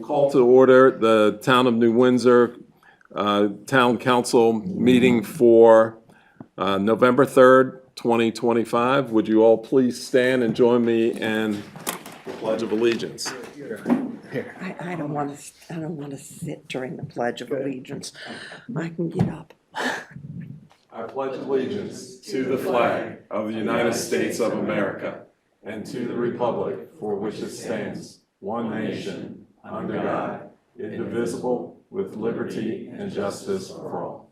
call to order the Town of New Windsor Town Council meeting for November 3rd, 2025. Would you all please stand and join me in the Pledge of Allegiance? I don't want to sit during the Pledge of Allegiance. I can get up. I pledge allegiance to the flag of the United States of America and to the republic for which it stands, one nation, under God, indivisible, with liberty and justice for all.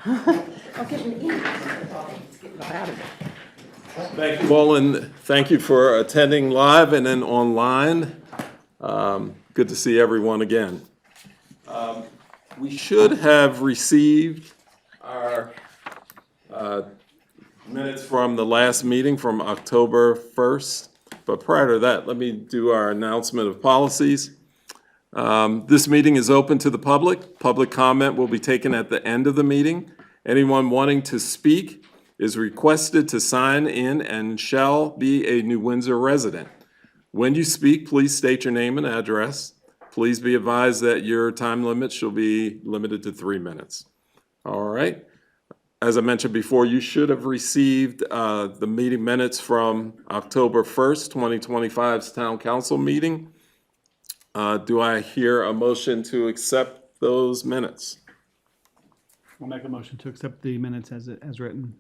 I'll get an email. Let's get out of it. Thank you all, and thank you for attending live and then online. Good to see everyone again. We should have received our minutes from the last meeting from October 1st. But prior to that, let me do our announcement of policies. This meeting is open to the public. Public comment will be taken at the end of the meeting. Anyone wanting to speak is requested to sign in and shall be a New Windsor resident. When you speak, please state your name and address. Please be advised that your time limit shall be limited to 3 minutes. All right. As I mentioned before, you should have received the meeting minutes from October 1st, 2025's Town Council meeting. Do I hear a motion to accept those minutes? I'll make a motion to accept the minutes as written.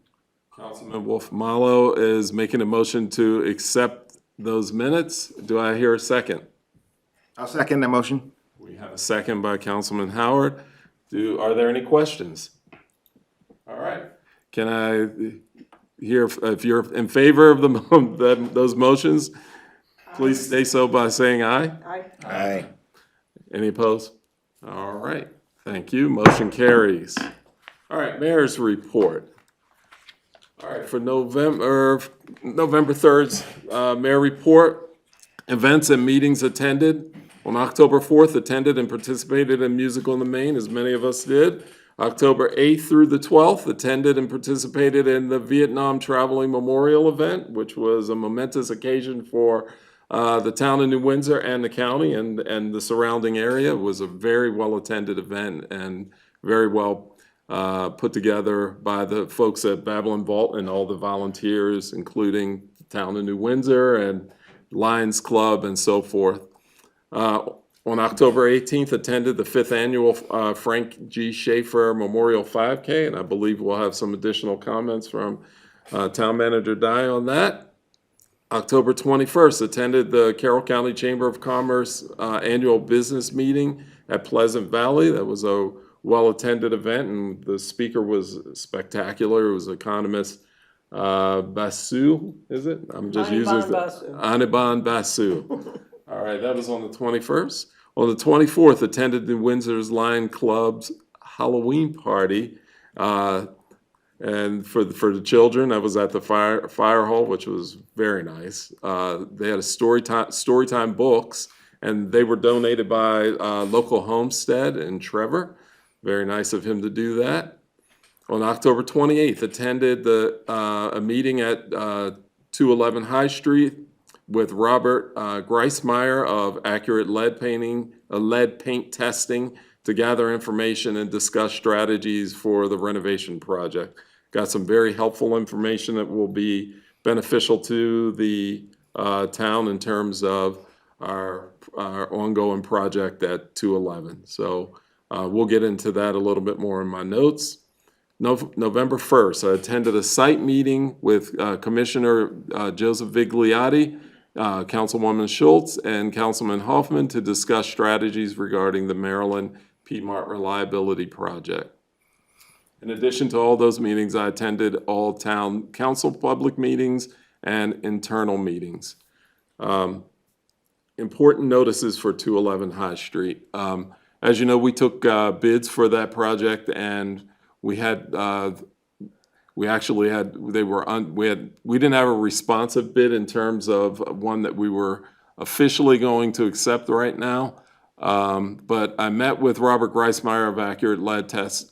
Councilman Wolf-Mallow is making a motion to accept those minutes. Do I hear a second? I'll second that motion. We have a second by Councilman Howard. Are there any questions? All right. Can I hear if you're in favor of those motions? Please say so by saying aye. Aye. Any opposed? All right. Thank you. Motion carries. All right. Mayor's report. All right. For November 3rd's mayor report, events and meetings attended. On October 4th, attended and participated in Musical in the Main, as many of us did. October 8th through the 12th, attended and participated in the Vietnam Traveling Memorial event, which was a momentous occasion for the town of New Windsor and the county and the surrounding area. It was a very well-attended event and very well put together by the folks at Babylon Vault and all the volunteers, including the town of New Windsor and Lions Club and so forth. On October 18th, attended the 5th annual Frank G. Schaefer Memorial 5K, and I believe we'll have some additional comments from Town Manager Dye on that. October 21st, attended the Carroll County Chamber of Commerce annual business meeting at Pleasant Valley. That was a well-attended event, and the speaker was spectacular. It was economist Basu, is it? I'm just using Aniban Basu. All right, that was on the 21st. On the 24th, attended New Windsor's Lion Club's Halloween party. And for the children, that was at the fire hall, which was very nice. They had a storytime books, and they were donated by local homestead in Trevor. Very nice of him to do that. On October 28th, attended a meeting at 211 High Street with Robert Greismeyer of Accurate Lead Paint Testing to gather information and discuss strategies for the renovation project. Got some very helpful information that will be beneficial to the town in terms of our ongoing project at 211. So we'll get into that a little bit more in my notes. November 1st, I attended a site meeting with Commissioner Joseph Vigliotti, Councilwoman Schultz, and Councilman Hoffman to discuss strategies regarding the Maryland Piedmont Reliability Project. In addition to all those meetings, I attended all town council public meetings and internal meetings. Important notices for 211 High Street. As you know, we took bids for that project, and we didn't have a responsive bid in terms of one that we were officially going to accept right now. But I met with Robert Greismeyer of Accurate Lead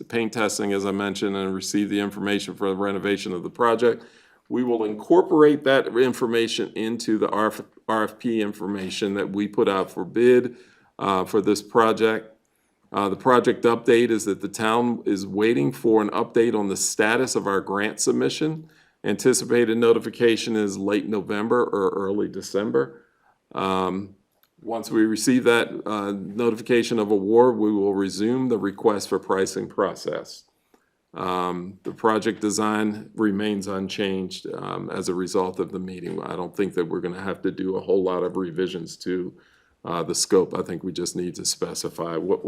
Paint Testing, as I mentioned, and received the information for the renovation of the project. We will incorporate that information into the RFP information that we put out for bid for this project. The project update is that the town is waiting for an update on the status of our grant submission. Anticipated notification is late November or early December. Once we receive that notification of award, we will resume the request for pricing process. The project design remains unchanged as a result of the meeting. I don't think that we're going to have to do a whole lot of revisions to the scope. I think we just need to specify what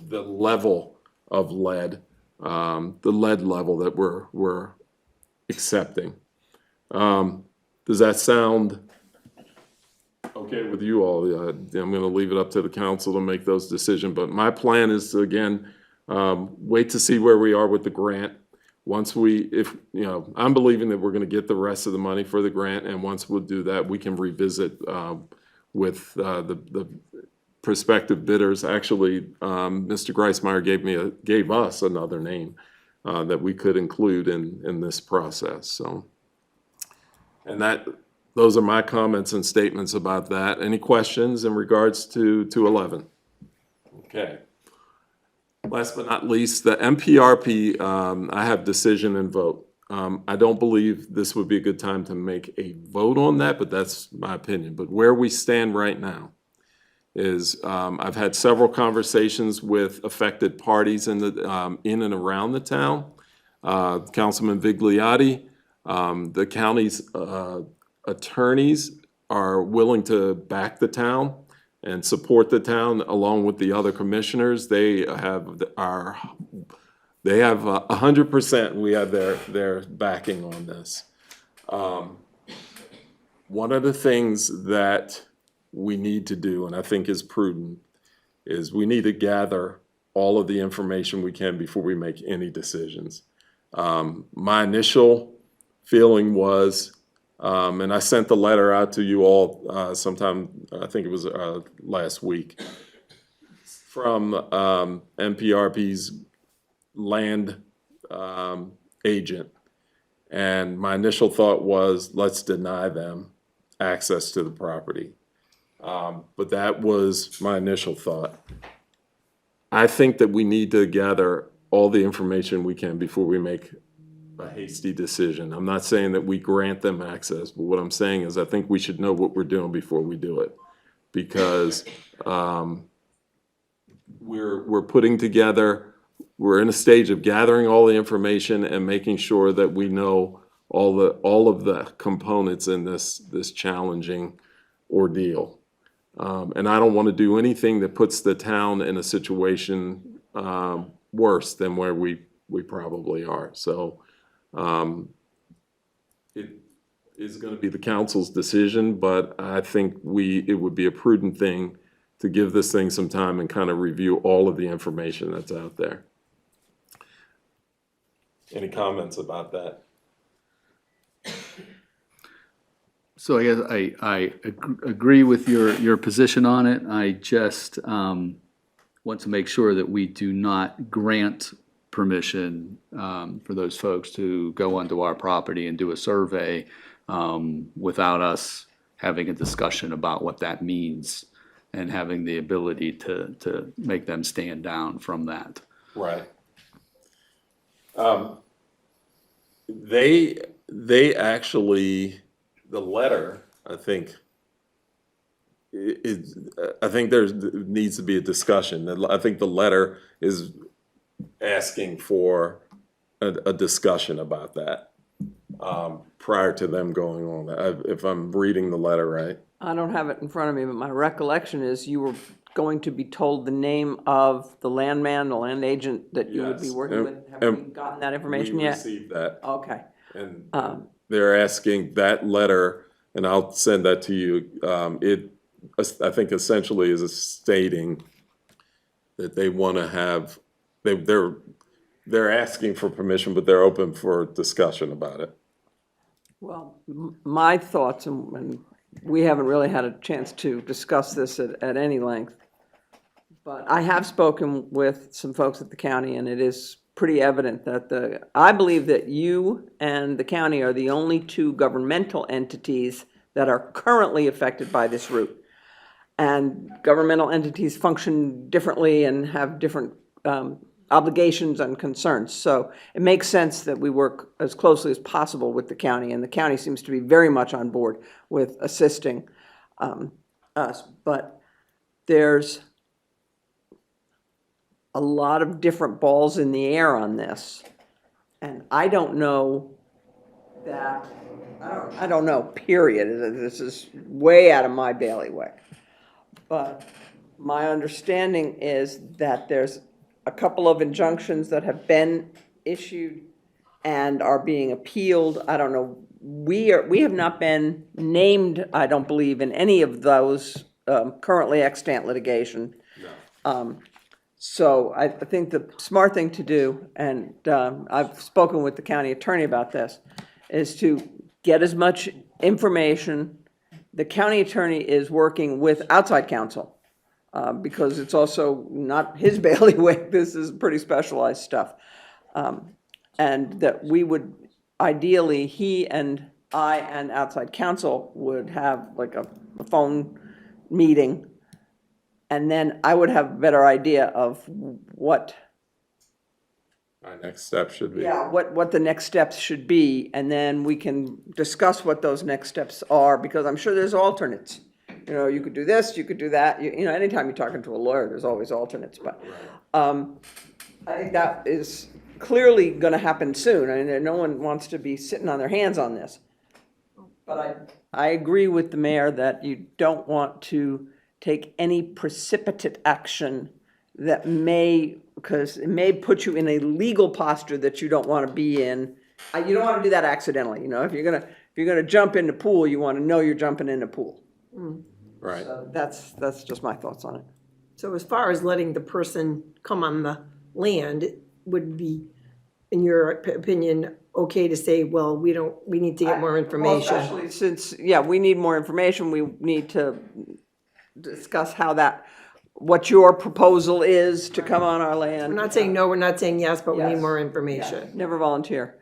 the level of lead, the lead level that we're accepting. Does that sound okay with you all? I'm going to leave it up to the council to make those decisions, but my plan is to, again, wait to see where we are with the grant. Once I'm believing that we're going to get the rest of the money for the grant, and once we'll do that, we can revisit with the prospective bidders. Actually, Mr. Greismeyer gave us another name that we could include in this process. So, and those are my comments and statements about that. Any questions in regards to 11? Okay. Last but not least, the MPRP, I have decision and vote. I don't believe this would be a good time to make a vote on that, but that's my opinion. But where we stand right now is I've had several conversations with affected parties in and around the town. Councilman Vigliotti, the county's attorneys are willing to back the town and support the town along with the other commissioners. They have 100%. We have their backing on this. One of the things that we need to do, and I think is prudent, is we need to gather all of the information we can before we make any decisions. My initial feeling was, and I sent the letter out to you all sometime, I think it was last week, from MPRP's land agent. And my initial thought was, let's deny them access to the property. But that was my initial thought. I think that we need to gather all the information we can before we make a hasty decision. I'm not saying that we grant them access, but what I'm saying is I think we should know what we're doing before we do it. Because we're putting together, we're in a stage of gathering all the information and making sure that we know all of the components in this challenging ordeal. And I don't want to do anything that puts the town in a situation worse than where we probably are. So it is going to be the council's decision, but I think it would be a prudent thing to give this thing some time and kind of review all of the information that's out there. Any comments about that? So I guess I agree with your position on it. I just want to make sure that we do not grant permission for those folks to go onto our property and do a survey without us having a discussion about what that means and having the ability to make them stand down from that. Right. They actually, the letter, I think there needs to be a discussion. I think the letter is asking for a discussion about that prior to them going on. If I'm reading the letter right. I don't have it in front of me, but my recollection is you were going to be told the name of the landman, the land agent that you would be Yes. working with. Have we gotten that information We yet? received that. Okay. And they're asking that letter, and I'll send that to you. I think essentially is stating that they want to have, they're asking for permission, but they're open for discussion about it. Well, my thoughts, and we haven't really had a chance to discuss this at any length, but I have spoken with some folks at the county, and it is pretty evident that I believe that you and the county are the only two governmental entities that are currently affected by this route. and governmental entities function differently and have different obligations and concerns. So it makes sense that we work as closely as possible with the county, and the county seems to be very much on board with assisting us. But there's a lot of different balls in the air on this, and I don't know that, I don't know, period. This is way out of my bailiwick. But my understanding is that there's a couple of injunctions that have been issued and are being appealed. I don't know, we have not been named, I don't believe, in any of those currently extant litigation. So I think the smart thing to do, and I've spoken with the county attorney about this, is to get as much information. The county attorney is working with outside counsel, because it's also not his bailiwick. This is pretty specialized stuff. And that we would, ideally, he and I and outside counsel would have like a phone meeting, and then I would have a better idea of what, Our next step should be. yeah, what the next steps should be, and then we can discuss what those next steps are, because I'm sure there's alternates. You know, you could do this, you could do that, you know, anytime you're talking to a lawyer, there's always alternates, but, I think that is clearly gonna happen soon. I mean, no one wants to be sitting on their hands on this. But I agree with the mayor that you don't want to take any precipitate action that may, because it may put you in a legal posture that you don't want to be in. You don't want to do that accidentally, you know, if you're gonna jump in the pool, you want to know you're jumping in the pool. Right. So that's just my thoughts on it. So as far as letting the person come on the land, it would be, in your opinion, okay to say, well, we need to get more information? Especially since, yeah, we need more information, we need to discuss what your proposal is to come on our land. We're not saying no, we're not saying yes, but we need more information. Never volunteer.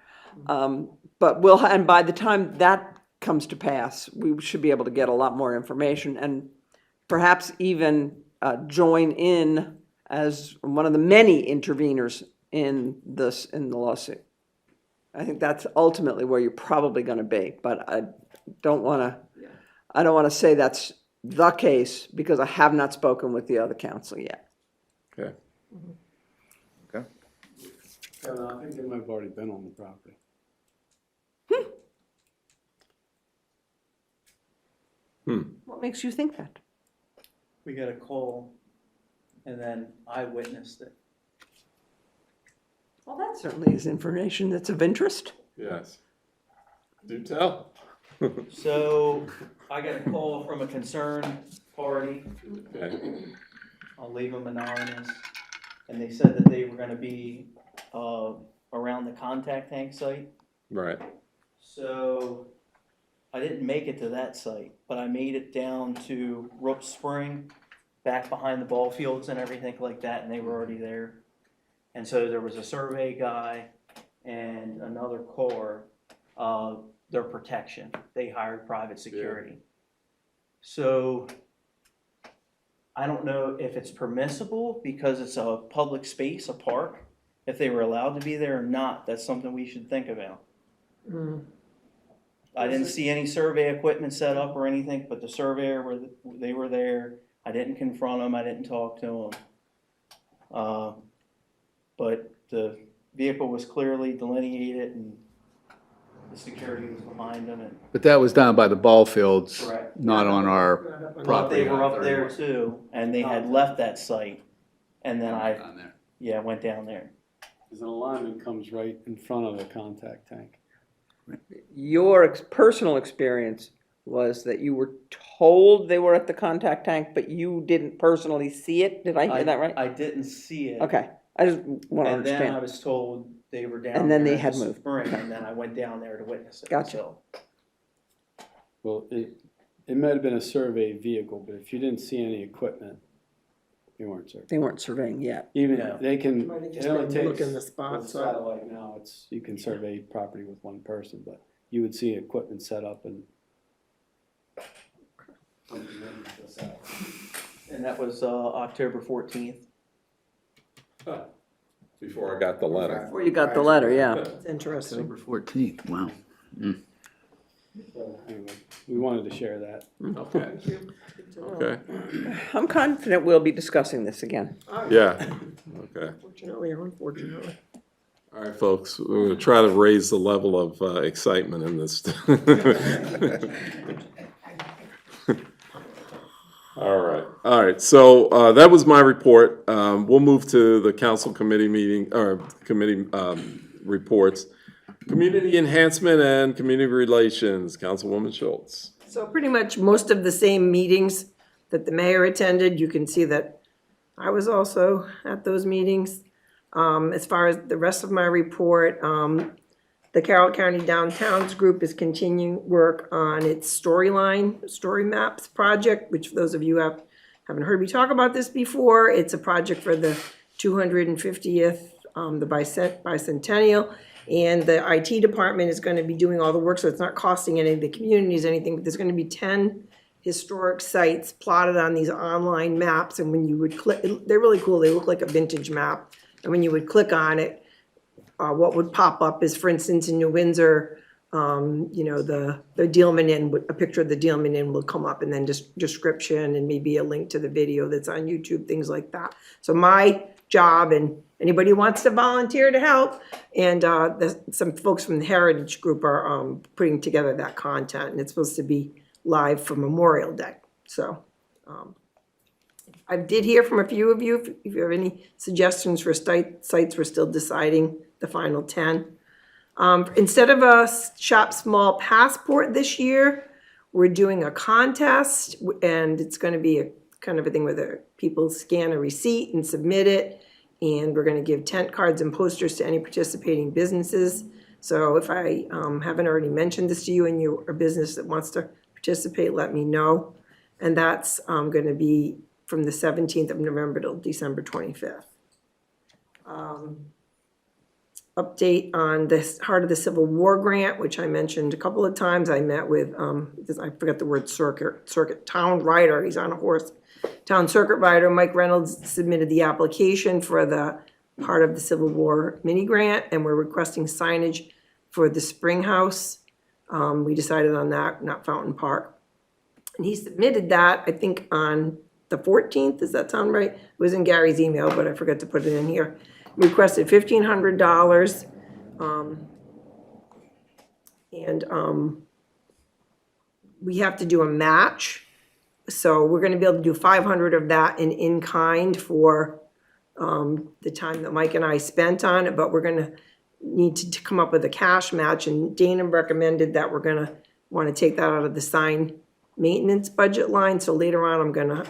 But and by the time that comes to pass, we should be able to get a lot more information and perhaps even join in as one of the many interveners in the lawsuit. I think that's ultimately where you're probably gonna be, but I don't wanna say that's the case, because I have not spoken with the other council yet. Okay. Okay. Kevin, I think they might have already been on the property. What makes you think that? We got a call, and then I witnessed it. Well, that certainly is information that's of interest. Yes. Do tell. So I got a call from a concerned party. Okay. I'll leave them anonymous. And they said that they were gonna be around the contact tank site. Right. So I didn't make it to that site, but I made it down to Roop Spring, back behind the ball fields and everything like that, and they were already there. And so there was a survey guy and another car, their protection. They hired private security. So I don't know if it's permissible because it's a public space, a park, if they were allowed to be there or not. That's something we should think about. I didn't see any survey equipment set up or anything, but the surveyor, they were there. I didn't confront them, I didn't talk to them. But the vehicle was clearly delineated and the security was behind them. And But that was down by the ball fields, Correct. not on our but property. they were up there too, and they had left that site. And then I, Down there. went down there. Because an alignment comes right in front of the contact tank. Your personal experience was that you were told they were at the contact tank, but you didn't personally see it? Did I hear that right? I didn't see it. Okay, I just want to And then I understand. was told they were down And then there they in had the moved. spring, and then I went down there to witness it. Gotcha. So, Well, it might have been a survey vehicle, but if you didn't see any equipment, you weren't certain. They weren't surveying yet. Even, No. they can, Might have it just only been takes, looking the spot, with so- satellite now, you can survey property with one person, but you would see equipment set up and. And that was, October 14th. Before I got the letter. Before you got the letter, yeah. It's interesting. October 14th, wow. So anyway, we wanted to share that. Okay. Okay, I'm confident we'll be discussing this again. yeah, okay. Fortunately or unfortunately. All right, folks, we're gonna try to raise the level of excitement in this. All right, so that was my report. We'll move to the council committee meeting, or committee reports. Community enhancement and community relations, Councilwoman Schultz. So pretty much most of the same meetings that the mayor attended, you can see that I was also at those meetings. As far as the rest of my report, the Carroll County Downtowns Group is continuing work on its story maps project, which for those of you who haven't heard me talk about this before, it's a project for the 250th, the bicentennial. And the IT department is gonna be doing all the work, so it's not costing any of the communities anything, but there's gonna be 10 historic sites plotted on these online maps, and when you would click, they're really cool, they look like a vintage map. And when you would click on it, what would pop up is, for instance, in New Windsor, you know, the Dealman Inn, a picture of the Dealman Inn will come up, and then just description and maybe a link to the video that's on YouTube, things like that. So my job, and anybody who wants to volunteer to help, and some folks from the Heritage Group are putting together that content, and it's supposed to be live for Memorial Day. So I did hear from a few of you, if you have any suggestions for sites, we're still deciding the final 10. Instead of a Shop Small passport this year, we're doing a contest, and it's gonna be a kind of a thing where people scan a receipt and submit it, and we're gonna give tent cards and posters to any participating businesses. So if I haven't already mentioned this to you and you're a business that wants to participate, let me know. And that's gonna be from the 17th of November till December 25th. Update on this Heart of the Civil War grant, which I mentioned a couple of times. I met with, I forgot the word circuit, town rider, he's on a horse. Town circuit rider Mike Reynolds submitted the application for the Heart of the Civil War mini grant, and we're requesting signage for the Spring House. We decided on that, not Fountain Park. And he submitted that, I think, on the 14th, does that sound right? It was in Gary's email, but I forgot to put it in here. Requested $1,500, and we have to do a match. So we're gonna be able to do 500 of that in kind for the time that Mike and I spent on it, but we're gonna need to come up with a cash match, and Dana recommended that we're gonna wanna take that out of the sign maintenance budget line, so later on I'm gonna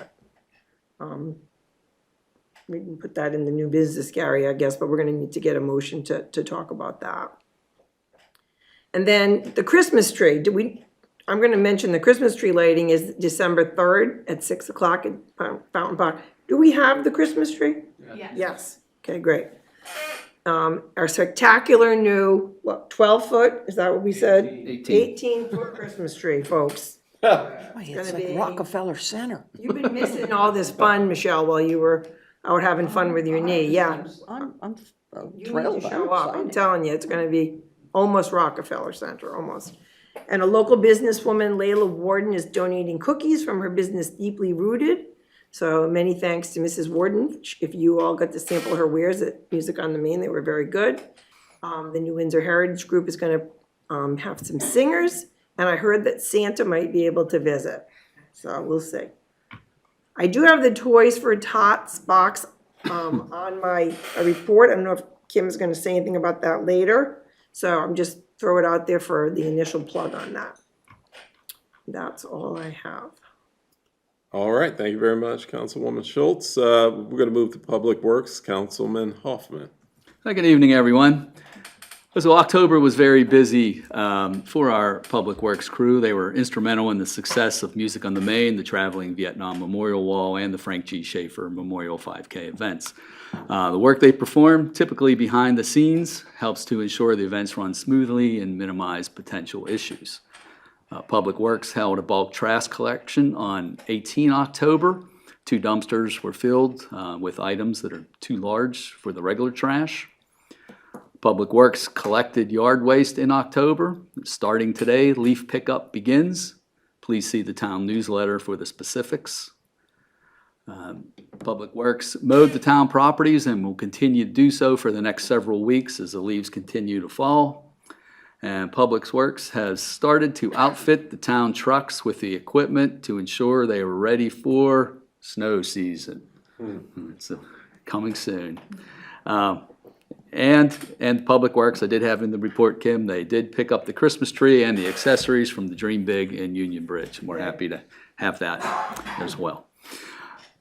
we can put that in the new business, Gary, I guess, but we're gonna need to get a motion to talk about that. And then the Christmas tree, I'm gonna mention the Christmas tree lighting is December 3rd at 6 o'clock at Fountain Park. Do we have the Christmas tree? Yes. Okay, great. Our spectacular new, 12-foot, is that what we said? 18-foot Christmas tree, folks. Boy, it's gonna like be- Rockefeller Center. You've been missing all this fun, Michelle, while you were out having fun with your knee, yeah. I'm You need thrilled. to I'm show up, I'm excited. telling you, it's gonna be almost Rockefeller Center, almost. And a local businesswoman, Layla Warden, is donating cookies from her business Deeply Rooted. So many thanks to Mrs. Warden. If you all got to sample her wares at Music on the Main, they were very good. The New Windsor Heritage Group is gonna have some singers, and I heard that Santa might be able to visit, so we'll see. I do have the Toys for Tots box on my report. I don't know if Kim's gonna say anything about that later, so I'm just throw it out there for the initial plug on that. That's all I have. All right, thank you very much, Councilwoman Schultz. We're gonna move to Public Works, Councilman Hoffman. Hi, good evening, everyone. So October was very busy for our Public Works crew. They were instrumental in the success of Music on the Main, the Traveling Vietnam Memorial Wall, and the Frank G. Schaefer Memorial 5K events. The work they perform, typically behind the scenes, helps to ensure the events run smoothly and minimize potential issues. Public Works held a bulk trash collection on 18 October. 2 dumpsters were filled with items that are too large for the regular trash. Public Works collected yard waste in October. Starting today, leaf pickup begins. Please see the town newsletter for the specifics. Public Works mowed the town properties and will continue to do so for the next several weeks as the leaves continue to fall. And Public Works has started to outfit the town trucks with the equipment to ensure they are ready for snow season. It's coming soon. And Public Works, I did have in the report, Kim, they did pick up the Christmas tree and the accessories from the Dream Big in Union Bridge. And we're happy to have that as well.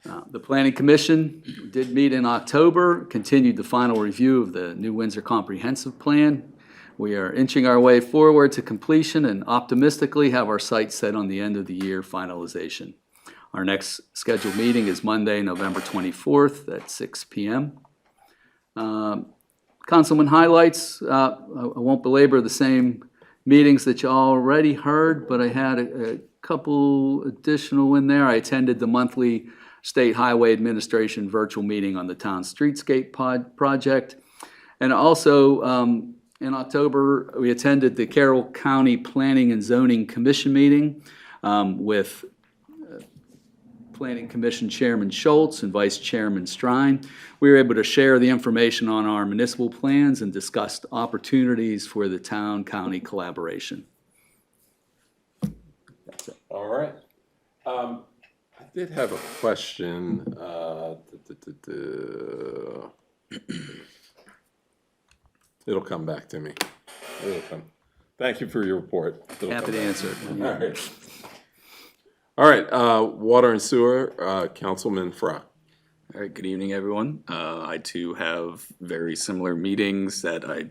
The Planning Commission did meet in October, continued the final review of the New Windsor Comprehensive Plan. We are inching our way forward to completion and optimistically have our sights set on the end of the year finalization. Our next scheduled meeting is Monday, November 24th at 6 p.m. Councilman highlights, I won't belabor the same meetings that you already heard, but I had a couple additional in there. I attended the monthly State Highway Administration virtual meeting on the town streetscape project. And also, in October, we attended the Carroll County Planning and Zoning Commission meeting with Planning Commission Chairman Schultz and Vice Chairman Strine. We were able to share the information on our municipal plans and discussed opportunities for the town-county collaboration. That's it. All right. I did have a question. It'll come back to me. It'll come. Thank you for your report. It'll Happy come to back. answer. All right. All right, Water and Sewer, Councilman Fra. All right, good evening, everyone. I too have very similar meetings that I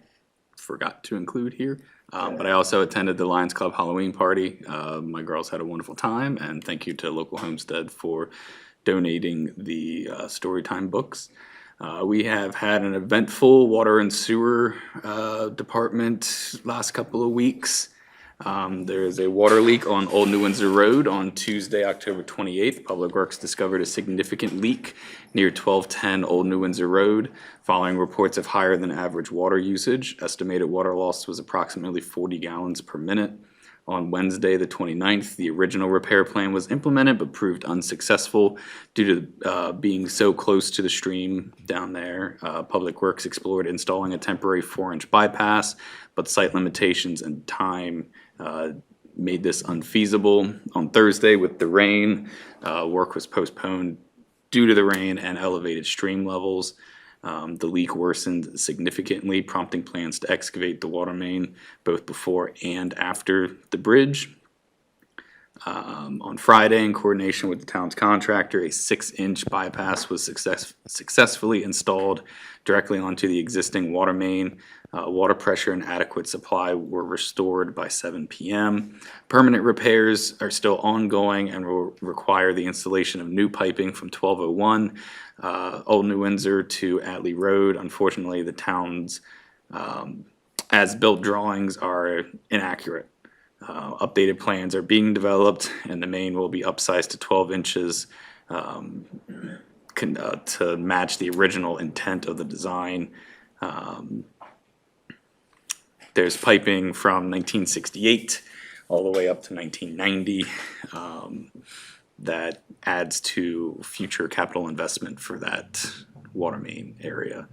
forgot to include here. But I also attended the Lions Club Halloween party. My girls had a wonderful time, and thank you to Local Homestead for donating the Storytime books. We have had an eventful water and sewer department last couple of weeks. There is a water leak on Old New Windsor Road on Tuesday, October 28th. Public Works discovered a significant leak near 1210 Old New Windsor Road, following reports of higher than average water usage. Estimated water loss was approximately 40 gallons per minute. On Wednesday, the 29th, the original repair plan was implemented but proved unsuccessful due to being so close to the stream down there. Public Works explored installing a temporary 4-inch bypass, but site limitations and time made this unfeasible. On Thursday, with the rain, work was postponed due to the rain and elevated stream levels. The leak worsened significantly, prompting plans to excavate the water main both before and after the bridge. On Friday, in coordination with the town's contractor, a 6-inch bypass was successfully installed directly onto the existing water main. Water pressure and adequate supply were restored by 7 p.m. Permanent repairs are still ongoing and will require the installation of new piping from 1201 Old New Windsor to Atlee Road. Unfortunately, the town's as-built drawings are inaccurate. Updated plans are being developed, and the main will be upsized to 12 inches to match the original intent of the design. There's piping from 1968 all the way up to 1990 that adds to future capital investment for that water main area.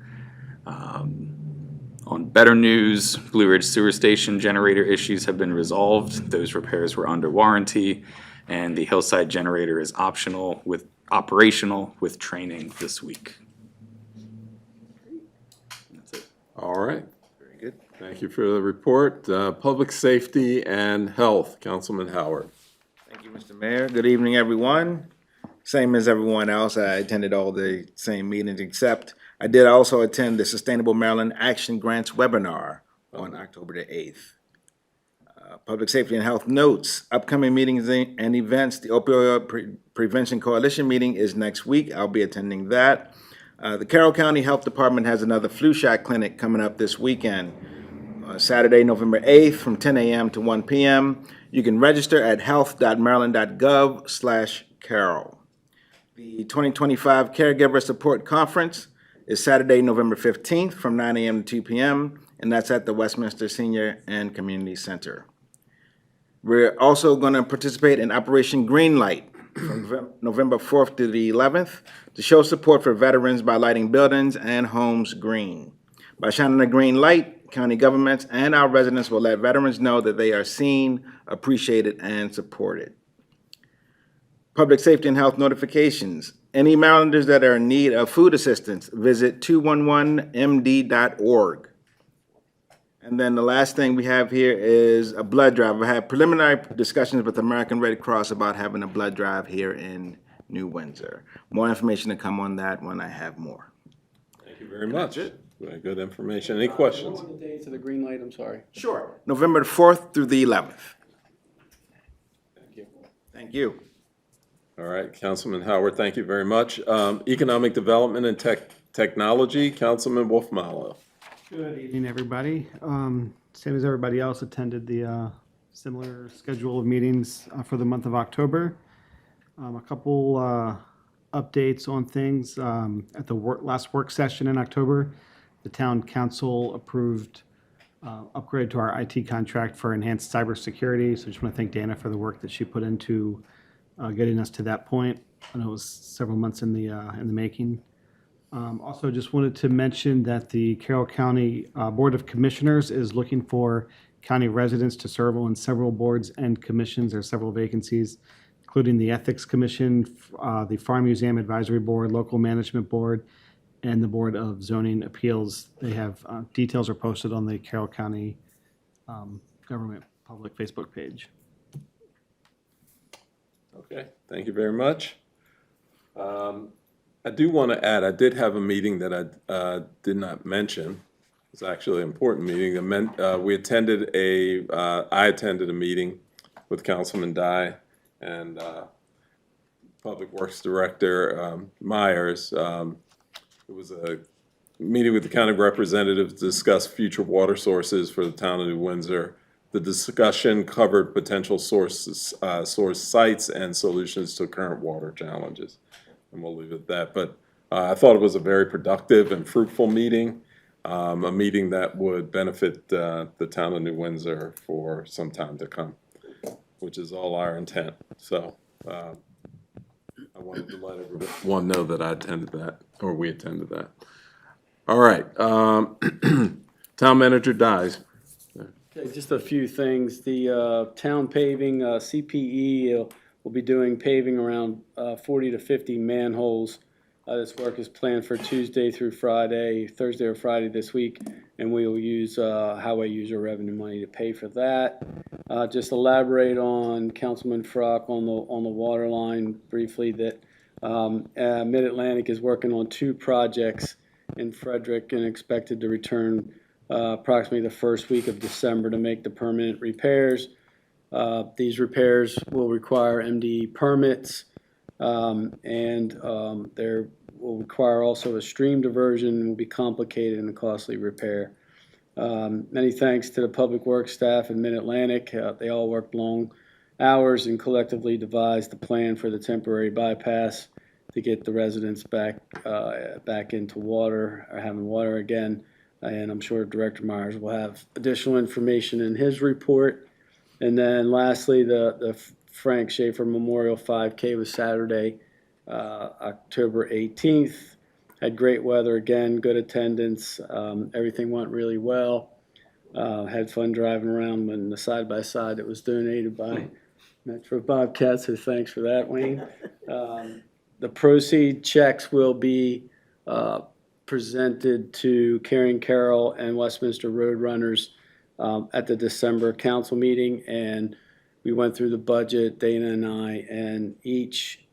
On better news, Blue Ridge Sewer Station generator issues have been resolved. Those repairs were under warranty, and the Hillside generator is operational with training this week. That's it. All right. Very good. Thank you for the report. Public Safety and Health, Councilman Howard. Thank you, Mr. Mayor. Good evening, everyone. Same as everyone else, I attended all the same meetings, except I did also attend the Sustainable Maryland Action Grants webinar on October the 8th. Public Safety and Health notes, upcoming meetings and events. The Opioid Prevention Coalition meeting is next week. I'll be attending that. The Carroll County Health Department has another flu shot clinic coming up this weekend. Saturday, November 8th, from 10 a.m. to 1 p.m. You can register at health.maryland.gov/Carroll. The 2025 Caregiver Support Conference is Saturday, November 15th, from 9 a.m. to 2 p.m., and that's at the Westminster Senior and Community Center. We're also going to participate in Operation Greenlight from November 4th to the 11th to show support for veterans by lighting buildings and homes green. By shining a green light, county governments and our residents will let veterans know that they are seen, appreciated, and supported. Public safety and health notifications. Any Marylanders that are in need of food assistance, visit 211md.org. And then the last thing we have here is a blood drive. I had preliminary discussions with the American Red Cross about having a blood drive here in New Windsor. More information to come on that when I have more. Thank you very much. Very good information. Any questions? What are the dates of the green light? I'm sorry. Sure. November 4th through the 11th. Thank you. Thank you. All right, Councilman Howard, thank you very much. Economic Development and Technology, Councilman Wolfmallow. Good evening, everybody. Same as everybody else, attended the similar schedule of meetings for the month of October. A couple updates on things. At the last work session in October, the town council approved upgrade to our IT contract for enhanced cybersecurity. So I just want to thank Dana for the work that she put into getting us to that point. I know it was several months in the making. Also, just wanted to mention that the Carroll County Board of Commissioners is looking for county residents to serve on several boards and commissions. There are several vacancies, including the Ethics Commission, the Farm Museum Advisory Board, Local Management Board, and the Board of Zoning Appeals. They have details are posted on the Carroll County Government Public Facebook page. Okay, thank you very much. I do want to add, I did have a meeting that I did not mention. It's actually an important meeting. I attended a meeting with Councilman Dye and Public Works Director Myers. It was a meeting with the county representatives to discuss future water sources for the town of New Windsor. The discussion covered potential source sites and solutions to current water challenges. And we'll leave it at that. But I thought it was a very productive and fruitful meeting, a meeting that would benefit the town of New Windsor for some time to come, which is all our intent. So I wanted to let everyone know that I attended that, or we attended that. All right. Town Manager Dies. Okay, just a few things. The town paving, CPE will be doing paving around 40 to 50 manholes. This work is planned for Tuesday through Friday, Thursday or Friday this week, and we will use highway user revenue money to pay for that. Just elaborate on Councilman Frock on the water line briefly that Mid-Atlantic is working on 2 projects in Frederick and expected to return approximately the first week of December to make the permanent repairs. These repairs will require MDE permits, and there will require also a stream diversion, will be complicated and a costly repair. Many thanks to the Public Works staff in Mid-Atlantic. They all worked long hours and collectively devised the plan for the temporary bypass to get the residents back into water, or having water again. And I'm sure Director Myers will have additional information in his report. And then lastly, the Frank Schaefer Memorial 5K was Saturday, October 18th. Had great weather again, good attendance. Everything went really well. Had fun driving around when the side-by-side that was donated by Metro Bobcat, so thanks for that, Wayne. The proceed checks will be presented to Carroll and Westminster Roadrunners at the December council meeting, and we went through the budget, Dana and I, and each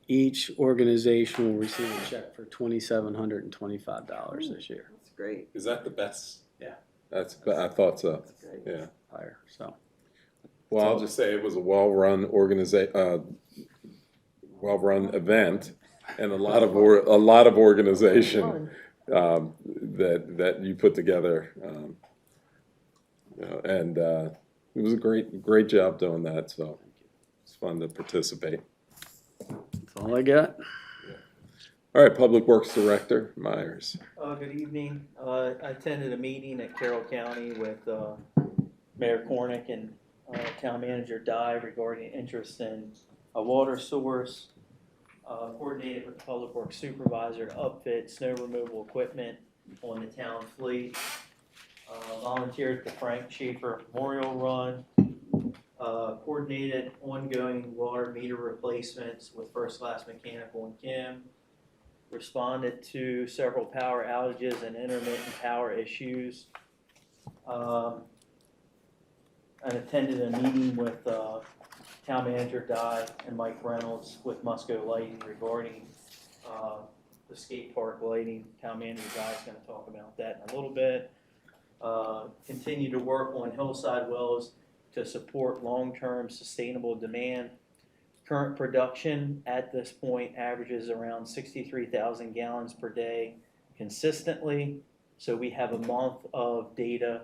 organization will receive a check for $2,725 this year. That's great. Is that the best? Yeah. I thought so. That's great. Yeah. Higher, so. Well, I'll just say it was a well-run well-run event, and a lot of organization that you put together. You know, and it was a great job doing that, so it's fun to participate. That's all I got. All right, Public Works Director Myers. Good evening. I attended a meeting at Carroll County with Mayor Cornick and Town Manager Dye regarding interest in a water source. Coordinated with the Public Works Supervisor to upfit snow removal equipment on the town fleet. Volunteered at the Frank Schaefer Memorial Run. Coordinated ongoing water meter replacements with First Class Mechanical and Kim. Responded to several power outages and intermittent power issues. And attended a meeting with Town Manager Dye and Mike Reynolds with Musco Lighting regarding the skate park lighting. Town Manager Dye is going to talk about that in a little bit. Continue to work on hillside wells to support long-term sustainable demand. Current production at this point averages around 63,000 gallons per day consistently. So we have a month of data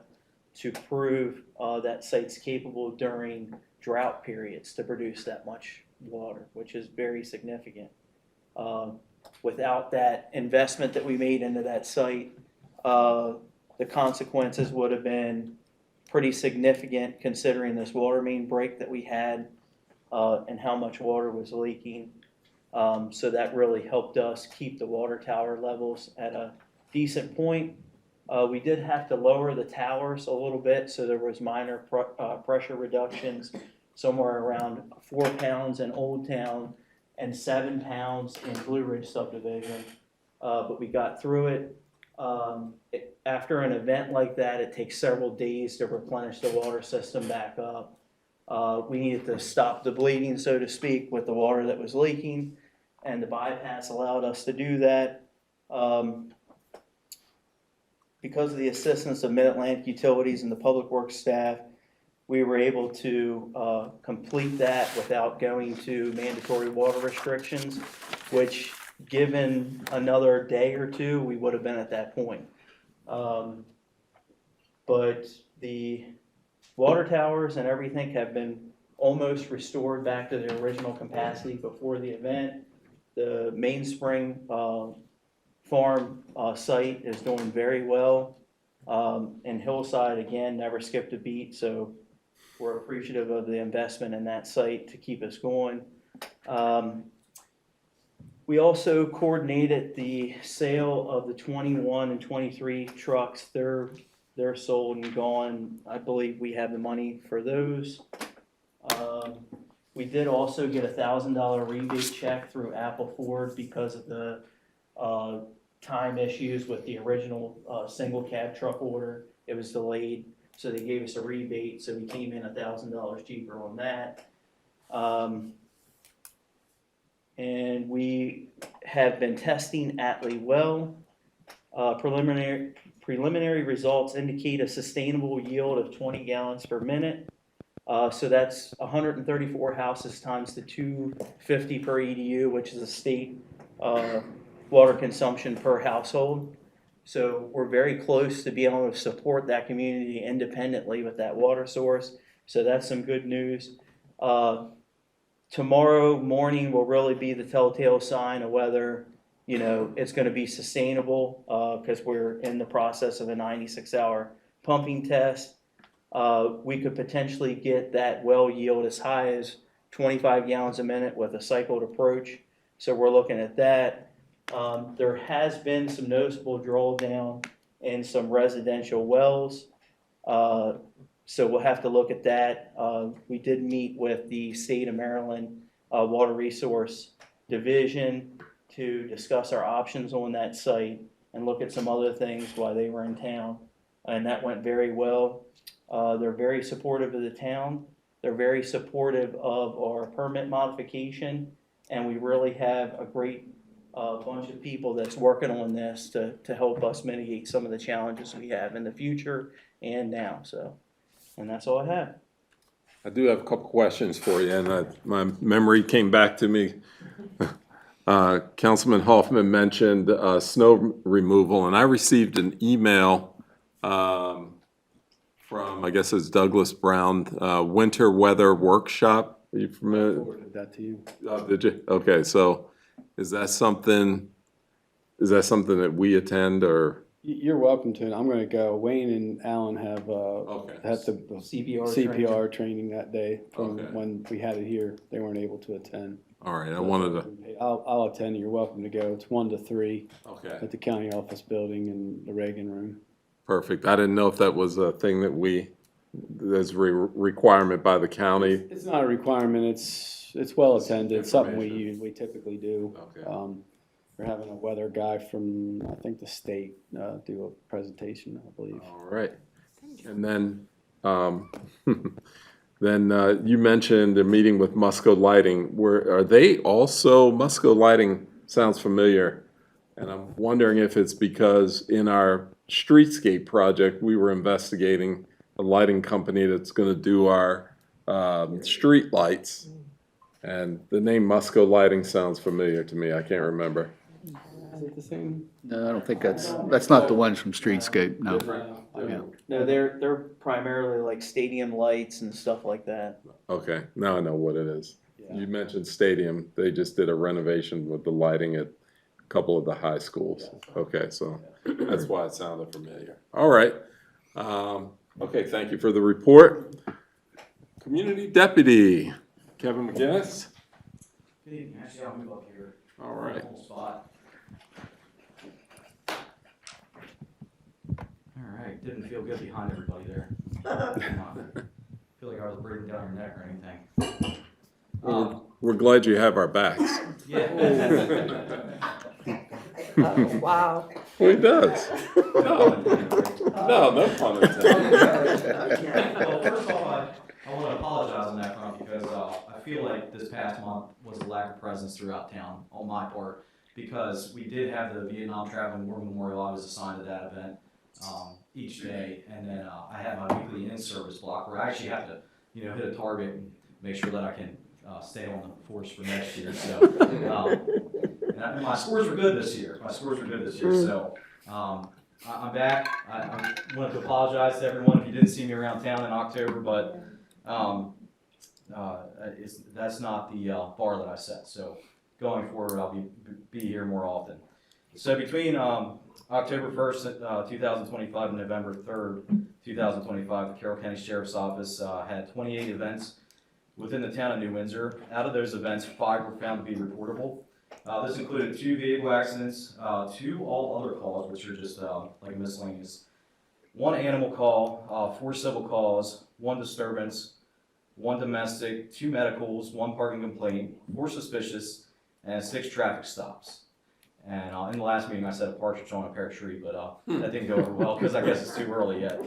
to prove that site's capable during drought periods to produce that much water, which is very significant. Without that investment that we made into that site, the consequences would have been pretty significant considering this water main break that we had and how much water was leaking. So that really helped us keep the water tower levels at a decent point. We did have to lower the towers a little bit, so there was minor pressure reductions, somewhere around 4 pounds in Old Town and 7 pounds in Blue Ridge subdivision. But we got through it. After an event like that, it takes several days to replenish the water system back up. We needed to stop the bleeding, so to speak, with the water that was leaking, and the bypass allowed us to do that. Because of the assistance of Mid-Atlantic Utilities and the Public Works staff, we were able to complete that without going to mandatory water restrictions, which, given another day or two, we would have been at that point. But the water towers and everything have been almost restored back to their original capacity before the event. The Mainspring farm site is doing very well. And Hillside, again, never skipped a beat, so we're appreciative of the investment in that site to keep us going. We also coordinated the sale of the 21 and 23 trucks. They're sold and gone. I believe we have the money for those. We did also get a $1,000 rebate check through Apple Ford because of the time issues with the original single cab truck order. It was delayed, so they gave us a rebate, so we came in $1,000 cheaper on that. And we have been testing Atlee well. Preliminary results indicate a sustainable yield of 20 gallons per minute. So that's 134 houses times the 250 per EDU, which is a state water consumption per household. So we're very close to being able to support that community independently with that water source. So that's some good news. Tomorrow morning will really be the telltale sign of whether, you know, it's going to be sustainable, because we're in the process of a 96-hour pumping test. We could potentially get that well yield as high as 25 gallons a minute with a cycled approach. So we're looking at that. There has been some noticeable drawdown in some residential wells. So we'll have to look at that. We did meet with the state of Maryland Water Resource Division to discuss our options on that site and look at some other things while they were in town. And that went very well. They're very supportive of the town. They're very supportive of our permit modification. And we really have a great bunch of people that's working on this to help us mitigate some of the challenges we have in the future and now. So, and that's all I have. I do have a couple questions for you, and my memory came back to me. Councilman Hoffman mentioned snow removal, and I received an email from, I guess it's Douglas Brown, Winter Weather Workshop. Are you familiar? Forwarded that to you. Did you? Okay, so is that something that we attend or? You're welcome to. I'm gonna go. Wayne and Alan have, Okay. had the CPR CPR training that day from Okay. when we had it here. They weren't able to attend. All right, I wanted to, I'll attend. You're welcome to go. It's 1 to 3 okay, at the county office building in the Reagan room. perfect. I didn't know if that was a thing that there's a requirement by the county. It's not a requirement. It's well attended. It's something Information. we typically do. Okay. We're having a weather guy from, I think, the state, do a presentation, I believe. All right. And then, you mentioned a meeting with Musco Lighting. Are they also, Musco Lighting sounds familiar. And I'm wondering if it's because in our streetscape project, we were investigating a lighting company that's gonna do our, street lights. And the name Musco Lighting sounds familiar to me. I can't remember. Is it the same? No, I don't think that's not the ones from Streetscape, no. Yeah. No, they're primarily like stadium lights and stuff like that. Okay, now I know what it is. You mentioned stadium. They just did a renovation with the lighting at a couple of the high schools. Okay, so that's why it sounded familiar. All right. Okay, thank you for the report. Community Deputy, Kevin McGinnis. Good evening, actually, I'll move up here. All right. Whole spot. All right, didn't feel good behind everybody there. Feel like I was breathing down your neck or anything. We're glad you have our backs. Yeah. Wow. Well, he does. No, no pun intended. Well, first of all, I want to apologize on that front because I feel like this past month was a lack of presence throughout town on my part because we did have the Vietnam Traveling War Memorial. I was assigned to that event each day, and then I have my weekly in-service block where I actually have to, hit a target and make sure that I can stay on the force for next year. So, and my scores were good this year. So. I'm back. I wanted to apologize to everyone if you didn't see me around town in October, but that's not the bar that I set. So going forward, I'll be here more often. So between October 1st, 2025 and November 3rd, 2025, the Carroll County Sheriff's Office had 28 events within the town of New Windsor. Out of those events, 5 were found to be reportable. This included 2 vehicle accidents, 2 all other calls, which are just like miscellaneous, 1 animal call, 4 civil calls, 1 disturbance, 1 domestic, 2 medicals, 1 parking complaint, 4 suspicious, and 6 traffic stops. And in the last meeting, I said a partridge on a pear tree, but that didn't go over well because I guess it's too early yet.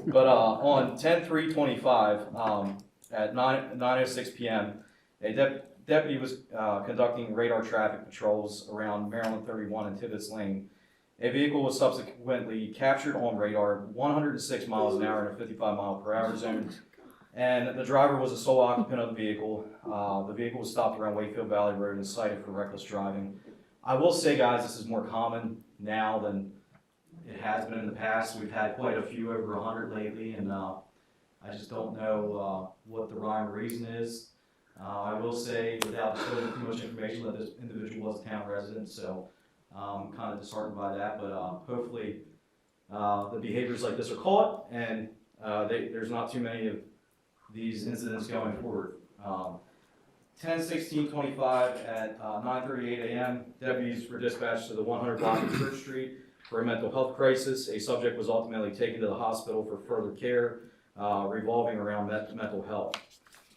But on 10/3/25 at 9:06 p.m., a deputy was conducting radar traffic patrols around Maryland 31 and Tibbetts Lane. A vehicle was subsequently captured on radar 106 miles an hour in a 55 mile per hour zone. And the driver was a sole occupant of the vehicle. The vehicle was stopped around Wakefield Valley Road and cited for reckless driving. I will say, guys, this is more common now than it has been in the past. We've had quite a few, over 100 lately, and I just don't know what the rhyme or reason is. I will say, without disclosing too much information, that this individual was a town resident, so I'm kind of disheartened by that, but hopefully the behaviors like this are caught, and there's not too many of these incidents going forward. 10/16/25 at 9:38 a.m., deputies were dispatched to the 100 block of Church Street for a mental health crisis. A subject was ultimately taken to the hospital for further care, revolving around mental health.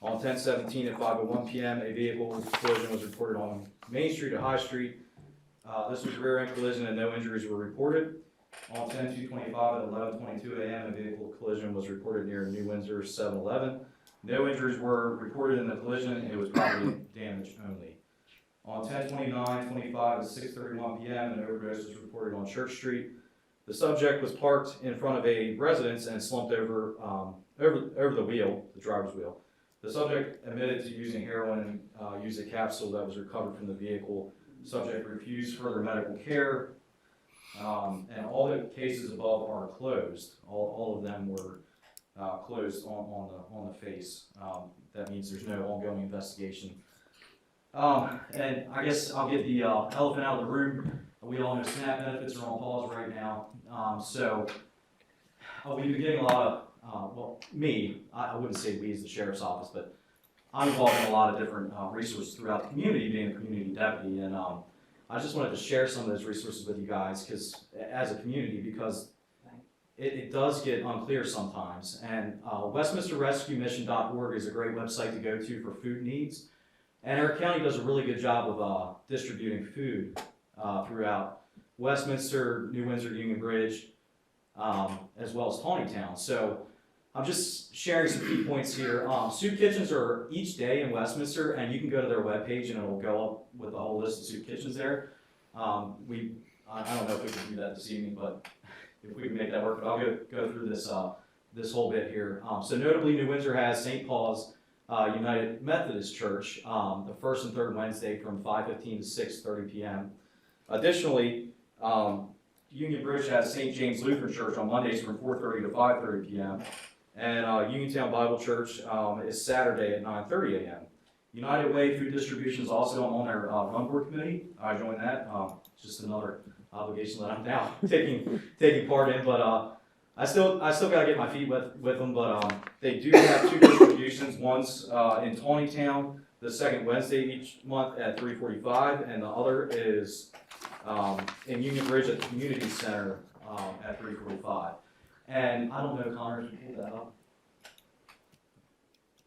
On 10/17 at 5:01 p.m., a vehicle collision was reported on Main Street at High Street. This was a rear-end collision and no injuries were reported. On 10/2/25 at 11:22 a.m., a vehicle collision was reported near New Windsor 7-Eleven. No injuries were reported in the collision. It was property damage only. On 10/29/25 at 6:31 p.m., an overdose was reported on Church Street. The subject was parked in front of a residence and slumped over the wheel, the driver's wheel. The subject admitted to using heroin and used a capsule that was recovered from the vehicle. Subject refused further medical care, and all the cases above are closed. All of them were closed on the face. That means there's no ongoing investigation. And I guess I'll get the elephant out of the room. We all know SNAP benefits are on pause right now. We've been getting a lot of, well, I wouldn't say we as the sheriff's office, but I'm involved in a lot of different resources throughout the community, being a community deputy. And I just wanted to share some of those resources with you guys because as a community, because it does get unclear sometimes. And WestminsterRescueMission.org is a great website to go to for food needs. And our county does a really good job of distributing food throughout Westminster, New Windsor, Union Bridge, as well as Tawnytown. So I'm just sharing some key points here. Soup kitchens are each day in Westminster, and you can go to their webpage and it'll go up with a whole list of soup kitchens there. I don't know if we can do that this evening, but if we can make that work, but I'll go through this this whole bit here. So notably, New Windsor has St. Paul's United Methodist Church the first and third Wednesday from 5:15 to 6:30 p.m. Additionally, Union Bridge has St. James Lutheran Church on Mondays from 4:30 to 5:30 p.m. And Uniontown Bible Church is Saturday at 9:30 a.m. United Way Food Distribution is also on their run board committee. I joined that. Just another obligation that I'm now taking part in. But I still gotta get my feet with them. But they do have two distributions. One's in Tawnytown, the second Wednesday each month at 3:45, and the other is in Union Bridge at the Community Center at 3:45. And I don't know, Connor, if you pulled that up.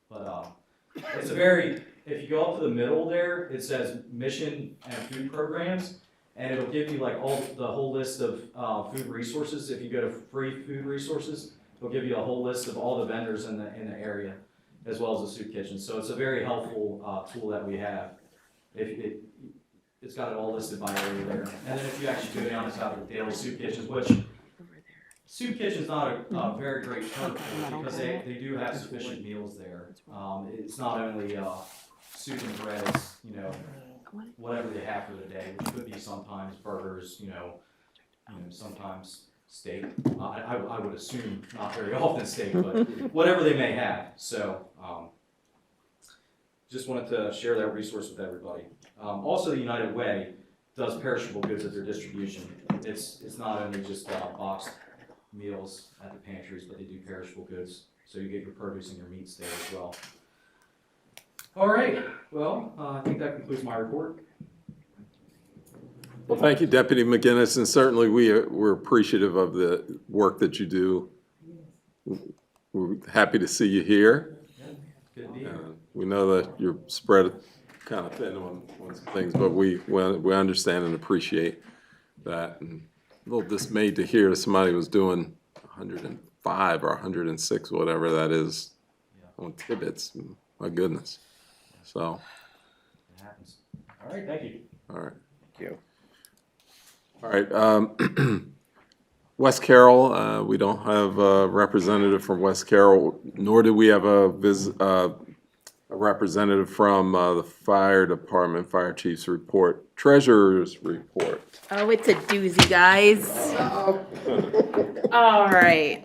But it's a very, if you go up to the middle there, it says mission and food programs, and it'll give you like the whole list of food resources. If you go to free food resources, it'll give you a whole list of all the vendors in the area, as well as the soup kitchen. So it's a very helpful tool that we have. It's got it all listed by area there. And then if you actually go down, it's got the daily soup kitchens, which soup kitchen's not a very great term for it because they do have sufficient meals there. It's not only soup and breads, whatever they have for the day, which could be sometimes burgers, sometimes steak. I would assume not very often steak, but whatever they may have. So just wanted to share that resource with everybody. Also, the United Way does perishable goods at their distribution. It's not only just boxed meals at the pantries, but they do perishable goods, so you get your produce and your meats there as well. All right, well, I think that concludes my report. Well, thank you, Deputy McGinnis, and certainly we're appreciative of the work that you do. We're happy to see you here. Good to be here. We know that you're spread kind of thin on some things, but we understand and appreciate that. And a little dismayed to hear somebody was doing 105 or 106, whatever that is, on Tibbetts. My goodness. So. It happens. All right, thank you. All right. Thank you. All right. West Carroll, we don't have a representative from West Carroll, nor do we have a representative from the fire department, fire chief's report, treasurer's report. Oh, it's a doozy, guys. All right.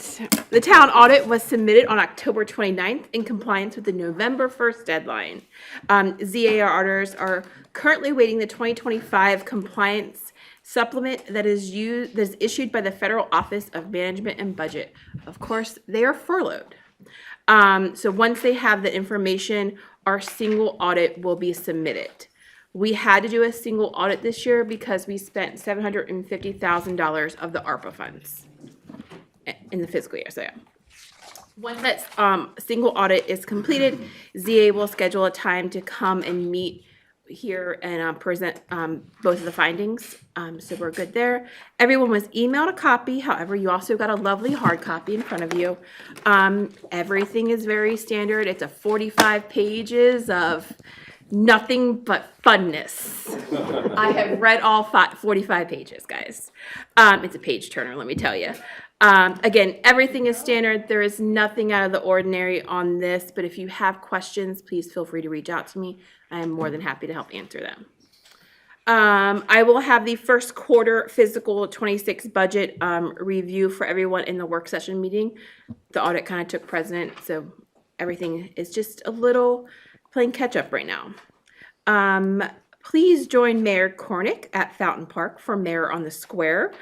The town audit was submitted on October 29th in compliance with the November 1st deadline. ZAR auditors are currently waiting the 2025 compliance supplement that is issued by the Federal Office of Management and Budget. Of course, they are furloughed. So once they have the information, our single audit will be submitted. We had to do a single audit this year because we spent $750,000 of the ARPA funds in the fiscal year. So yeah. Once that single audit is completed, ZA will schedule a time to come and meet here and present both of the findings. So we're good there. Everyone was emailed a copy. However, you also got a lovely hard copy in front of you. Everything is very standard. It's a 45 pages of nothing but funness. I have read all 45 pages, guys. It's a page turner, let me tell you. Again, everything is standard. There is nothing out of the ordinary on this, but if you have questions, please feel free to reach out to me. I am more than happy to help answer them. I will have the first quarter fiscal 26 budget review for everyone in the work session meeting. The audit kind of took precedent, so everything is just a little playing catch up right now. Please join Mayor Cornick at Fountain Park for Mayor on the Square.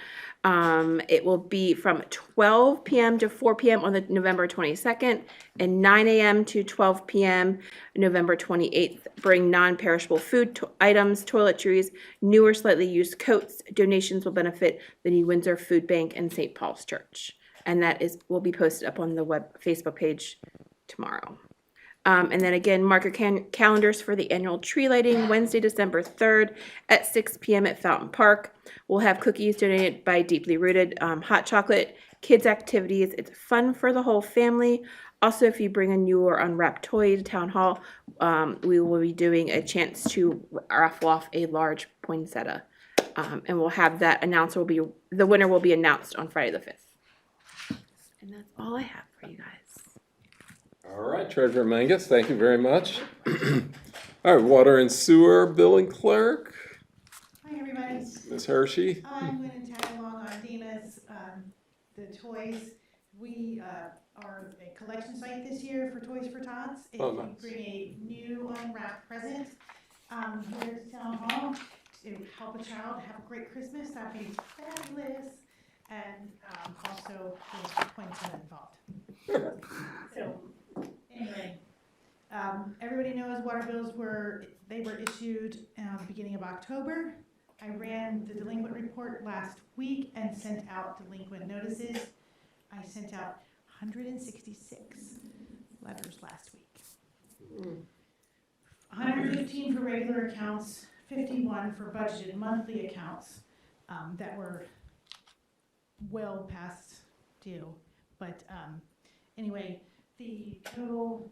It will be from 12 p.m. to 4 p.m. on the November 22nd and 9 a.m. to 12 p.m. November 28th. Bring non-perishable food items, toiletries, new or slightly used coats. Donations will benefit the New Windsor Food Bank and St. Paul's Church. And that will be posted up on the Facebook page tomorrow. And then again, mark your calendars for the annual tree lighting, Wednesday, December 3rd at 6 p.m. at Fountain Park. We'll have cookies donated by Deeply Rooted, hot chocolate, kids' activities. It's fun for the whole family. Also, if you bring a new or unwrapped toy to Town Hall, we will be doing a chance to raffle off a large poinsettia. And we'll have that the winner will be announced on Friday the 5th. And that's all I have for you guys. All right, Treasurer Mangus, thank you very much. All right, Water and Sewer Billing Clerk, Hi, everybody. Ms. Hershey. I'm going to tag along on Dana's, the toys. We are a collection site this year for Toys for Tots. If Oh, you nice. bring a new unwrapped present here to Town Hall to help a child have a great Christmas, that'd be fabulous. And also, there's points involved. So, anyway, everybody knows water bills were issued beginning of October. I ran the delinquent report last week and sent out delinquent notices. I sent out 166 letters last week. 115 for regular accounts, 51 for budgeted monthly accounts that were well past due. But anyway, the total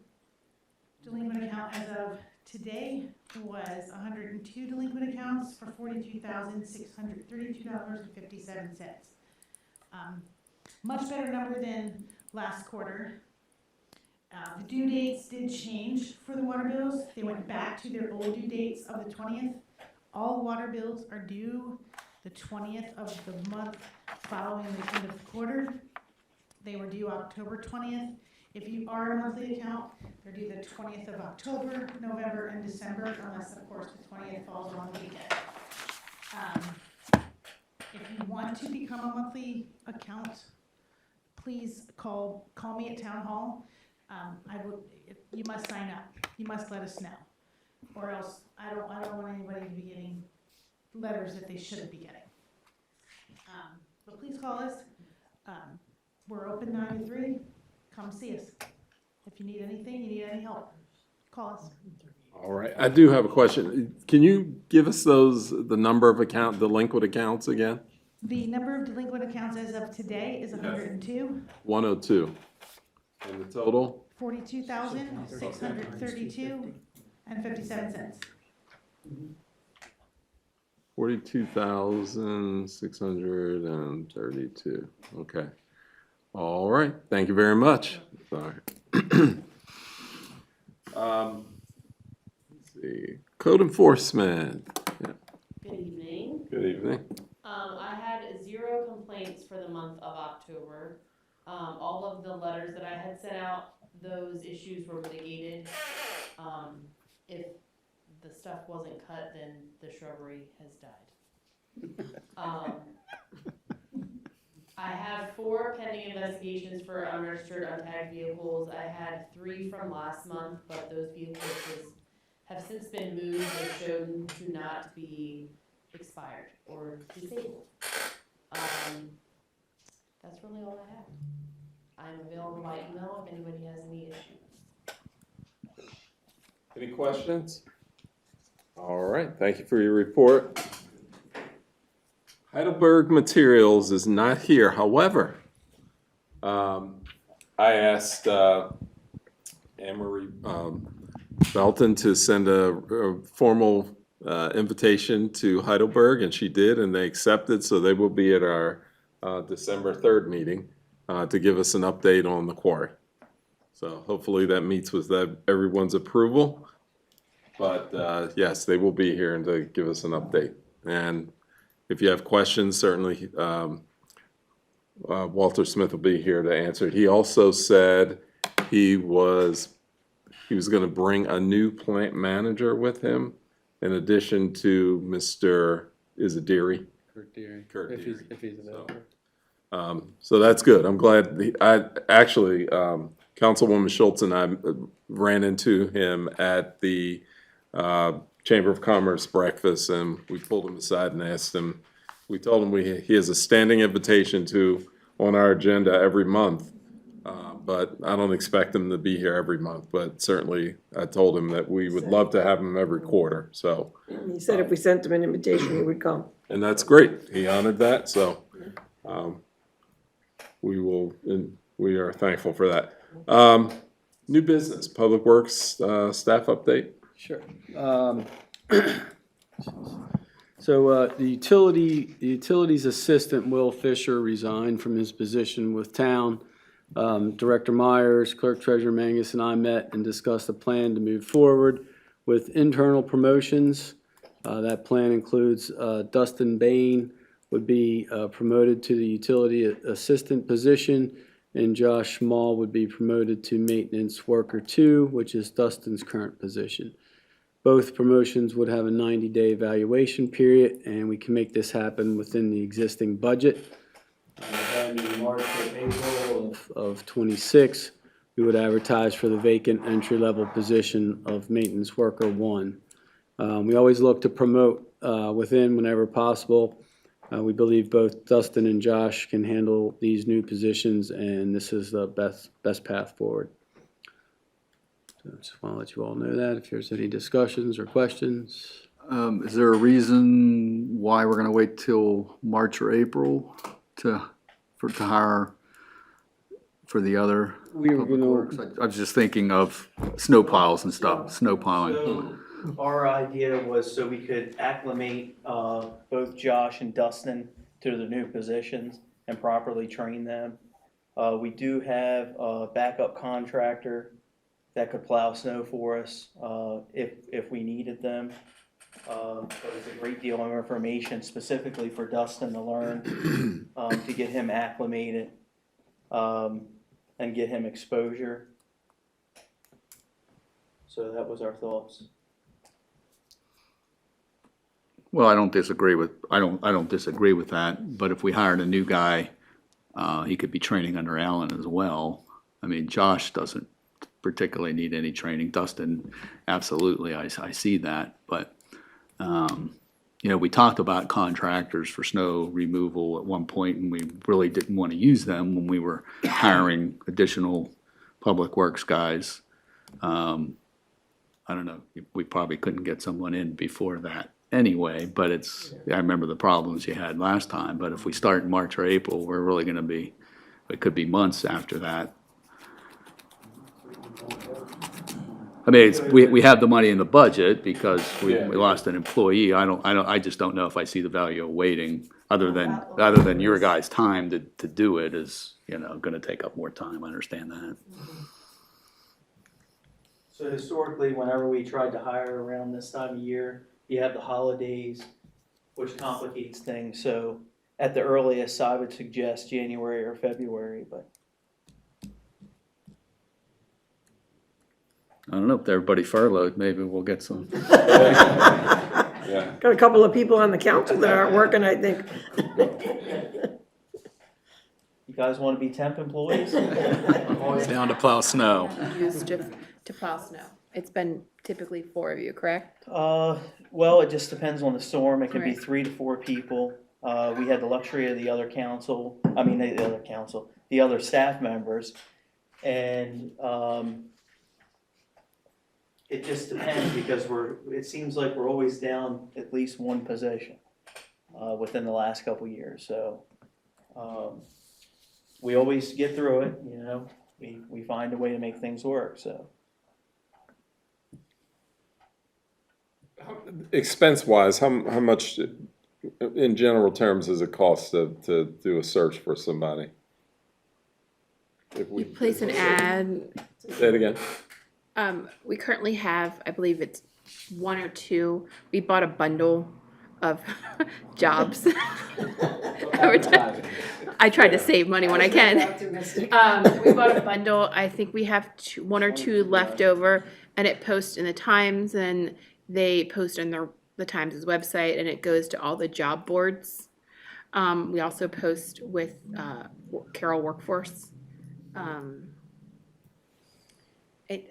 delinquent account as of today was 102 delinquent accounts for $42,632.57. Much better number than last quarter. The due dates did change for the water bills. They went back to their old due dates of the 20th. All water bills are due the 20th of the month following the end of the quarter. They were due October 20th. If you are a monthly account, they're due the 20th of October, November, and December, unless, of course, the 20th falls on the weekend. If you want to become a monthly account, please call me at Town Hall. You must sign up. You must let us know, or else I don't want anybody to be getting letters that they shouldn't be getting. But please call us. We're open 9 to 3. Come see us. If you need anything, you need any help, call us. All right, I do have a question. Can you give us the number of delinquent accounts again? The number of delinquent accounts as of today is 102. 102. And the total? 42,632 and 57 cents. 42,632. Okay. All right. Thank you very much. Sorry. Let's see. Code enforcement. Yeah. Good evening. Good evening. I had 0 complaints for the month of October. All of the letters that I had sent out, those issues were mitigated. If the stuff wasn't cut, then the shrubbery has died. I have 4 pending investigations for unregistered, untagged vehicles. I had 3 from last month, but those vehicles have since been moved and shown to not be expired or disabled. That's really all I have. I'm available by email if anybody has any issues. Any questions? All right. Thank you for your report. Heidelberg Materials is not here. However, I asked Anne-Marie Belton to send a formal invitation to Heidelberg, and she did, and they accepted, so they will be at our December 3rd meeting to give us an update on the quarry. So hopefully that meets with everyone's approval. But yes, they will be here and to give us an update. And if you have questions, certainly Walter Smith will be here to answer it. He also said he was going to bring a new plant manager with him in addition to Mr. Is it Deary? Kurt Deary, Kurt if he's, Deary. if he's available. So that's good. I'm glad. Councilwoman Schultz and I ran into him at the Chamber of Commerce breakfast, and we pulled him aside and asked him. We told him he has a standing invitation on our agenda every month, but I don't expect him to be here every month. But certainly, I told him that we would love to have him every quarter. So He said if we sent him an invitation, he would come. and that's great. He honored that. So we will. And we are thankful for that. New business, Public Works staff update. Sure. So the utilities assistant, Will Fisher, resigned from his position with town. Director Myers, Clerk Treasurer Mangus, and I met and discussed a plan to move forward with internal promotions. That plan includes Dustin Bain would be promoted to the utility assistant position, and Josh Small would be promoted to maintenance worker 2, which is Dustin's current position. Both promotions would have a 90-day evaluation period, and we can make this happen within the existing budget. Then in March or April of 26, we would advertise for the vacant entry-level position of maintenance worker 1. We always look to promote within whenever possible. We believe both Dustin and Josh can handle these new positions, and this is the best path forward. So I just want to let you all know that if there's any discussions or questions. Is there a reason why we're gonna wait till March or April to hire for the other We were public gonna- works? I was just thinking of snow piles and stuff, snow plowing. So our idea was so we could acclimate both Josh and Dustin to the new positions and properly train them. We do have a backup contractor that could plow snow for us if we needed them. But it's a great deal of information specifically for Dustin to learn, to get him acclimated and get him exposure. So that was our thoughts. Well, I don't disagree with that, but if we hired a new guy, he could be training under Alan as well. I mean, Josh doesn't particularly need any training. Dustin, absolutely, I see that, but, we talked about contractors for snow removal at one point, and we really didn't want to use them when we were hiring additional public works guys. I don't know, we probably couldn't get someone in before that anyway, but I remember the problems you had last time, but if we start in March or April, we're really gonna be, it could be months after that. I mean, we have the money in the budget because we lost an employee. I just don't know if I see the value of waiting, other than your guys' time to do it is, gonna take up more time, I understand that. So historically, whenever we tried to hire around this time of year, you have the holidays, which complicates things. So at the earliest, I would suggest January or February, but. I don't know, if everybody furloughed, maybe we'll get some. Yeah. Got a couple of people on the council that aren't working, I think. You guys want to be temp employees? It's down to plow snow. Used to plow snow. It's been typically 4 of you, correct? Well, it just depends on the storm. It could be Right. 3 to 4 people. We had the luxury of the other the other staff members. And, it just depends because it seems like we're always down at least one position, within the last couple of years. So, we always get through it, we find a way to make things work, so. Expense-wise, how much, in general terms, does it cost to do a search for somebody? You place an ad. Say it again. We currently have, I believe it's one or two. We bought a bundle of jobs. I try to save money when I can. We bought a bundle. I think we have one or two left over, and it posts in the Times, and they post on the Times' website, and it goes to all the job boards. We also post with Carroll Workforce.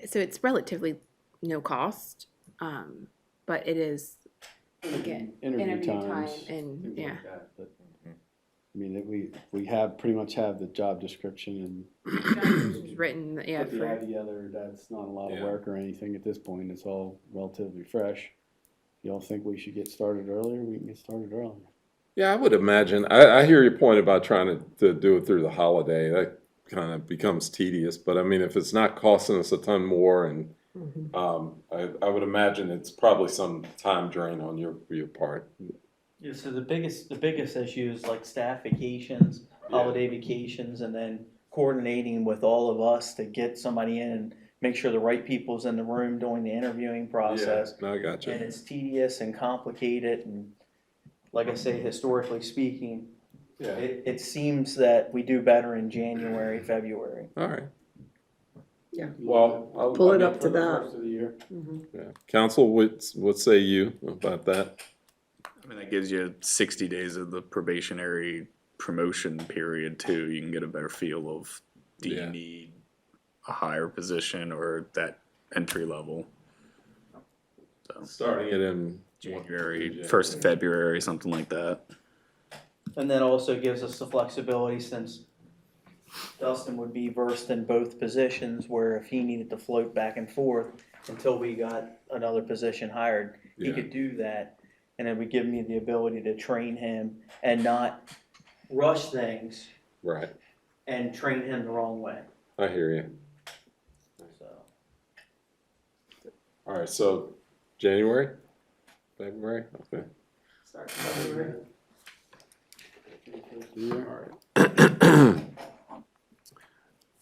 So it's relatively no cost, but it is, again, interview time and, things yeah. like that, but, I mean, we have, pretty much have the job description It's written, yeah, and put the for, ad together. That's not a lot of Yeah. work or anything at this point. It's all relatively fresh. Y'all think we should get started earlier? We can get started earlier. Yeah, I would imagine. I hear your point about trying to do it through the holiday. That kind of becomes tedious. But I mean, if it's not costing us a ton more, and I would imagine it's probably some time drain on your part. Yeah, so the biggest issue is like staff vacations, holiday vacations, and then coordinating with all of us to get somebody in and make sure the right people's in the room during the interviewing process. Yeah, no, I got And you. it's tedious and complicated, and like I say, historically speaking, Yeah. it seems that we do better in January, February. All right. Yeah. Well, Pull it up to that. First of the year. Yeah. Council, what say you about that? I mean, that gives you 60 days of the probationary promotion period too. You can get a better feel of, do Yeah. you need a higher position or that entry level? So Starting it in January, 1st of February, something like that. And that also gives us the flexibility, since Dustin would be versed in both positions, where if he needed to float back and forth until we got another position hired, he Yeah. could do that. And it would give me the ability to train him and not rush things Right. and train him the wrong way. I hear you. So All right. So January, February. Okay. start February.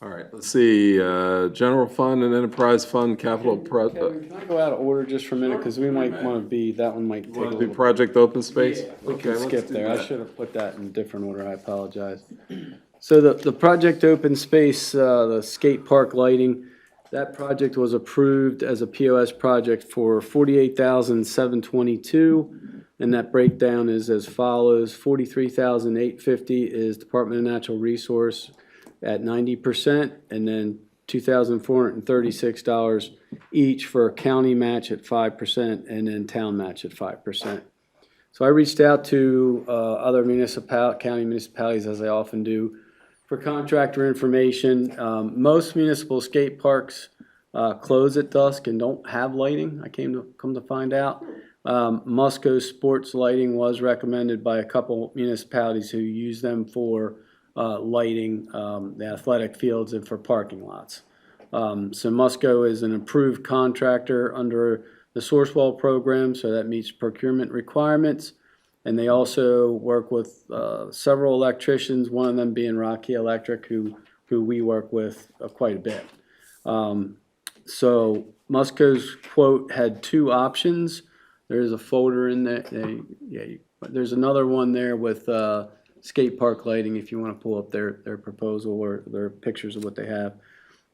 All right. Let's see. General fund and enterprise fund capital Kevin, can I go out of order just for a minute? Because we might want to be, that one might take a Want to do little. project open space? We Okay, can let's skip do there. I that. should have put that in different order. I apologize. So the project open space, the skate park lighting, that project was approved as a POS project for $48,722. And that breakdown is as follows: $43,850 is Department of Natural Resource at 90%, and then $2,436 each for county match at 5%, and then town match at 5%. So I reached out to other county municipalities, as I often do, for contractor information. Most municipal skate parks close at dusk and don't have lighting, I come to find out. Musco Sports Lighting was recommended by a couple municipalities who use them for lighting the athletic fields and for parking lots. So Musco is an approved contractor under the Sourcewell program, so that meets procurement requirements. And they also work with several electricians, one of them being Rocky Electric, who we work with quite a bit. So Musco's quote had two options. There's a folder in there. There's another one there with skate park lighting if you want to pull up their proposal or their pictures of what they have.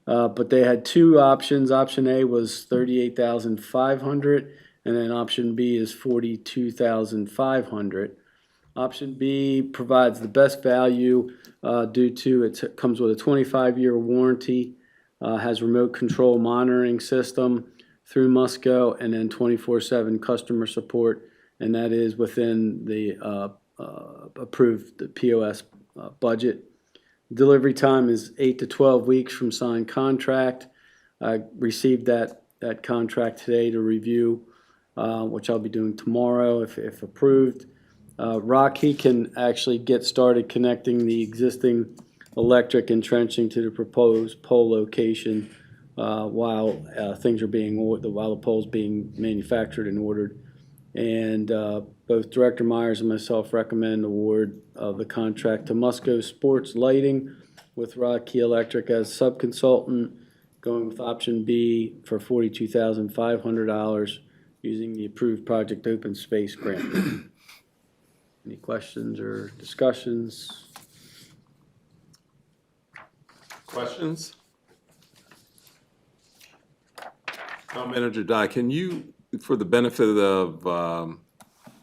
But they had two options. Option A was $38,500, and then option B is $42,500. Option B provides the best value due to it comes with a 25-year warranty, has remote control monitoring system through Musco, and then 24/7 customer support, and that is within the approved POS budget. Delivery time is 8 to 12 weeks from signed contract. I received that contract today to review, which I'll be doing tomorrow if approved. Rocky can actually get started connecting the existing electric entrenching to the proposed pole location while things are being while the pole's being manufactured and ordered. And both Director Myers and myself recommend award of the contract to Musco Sports Lighting with Rocky Electric as subconsultant, going with option B for $42,500, using the approved Project Open Space grant. Any questions or discussions? Questions? Town Manager Dye, can you, for the benefit of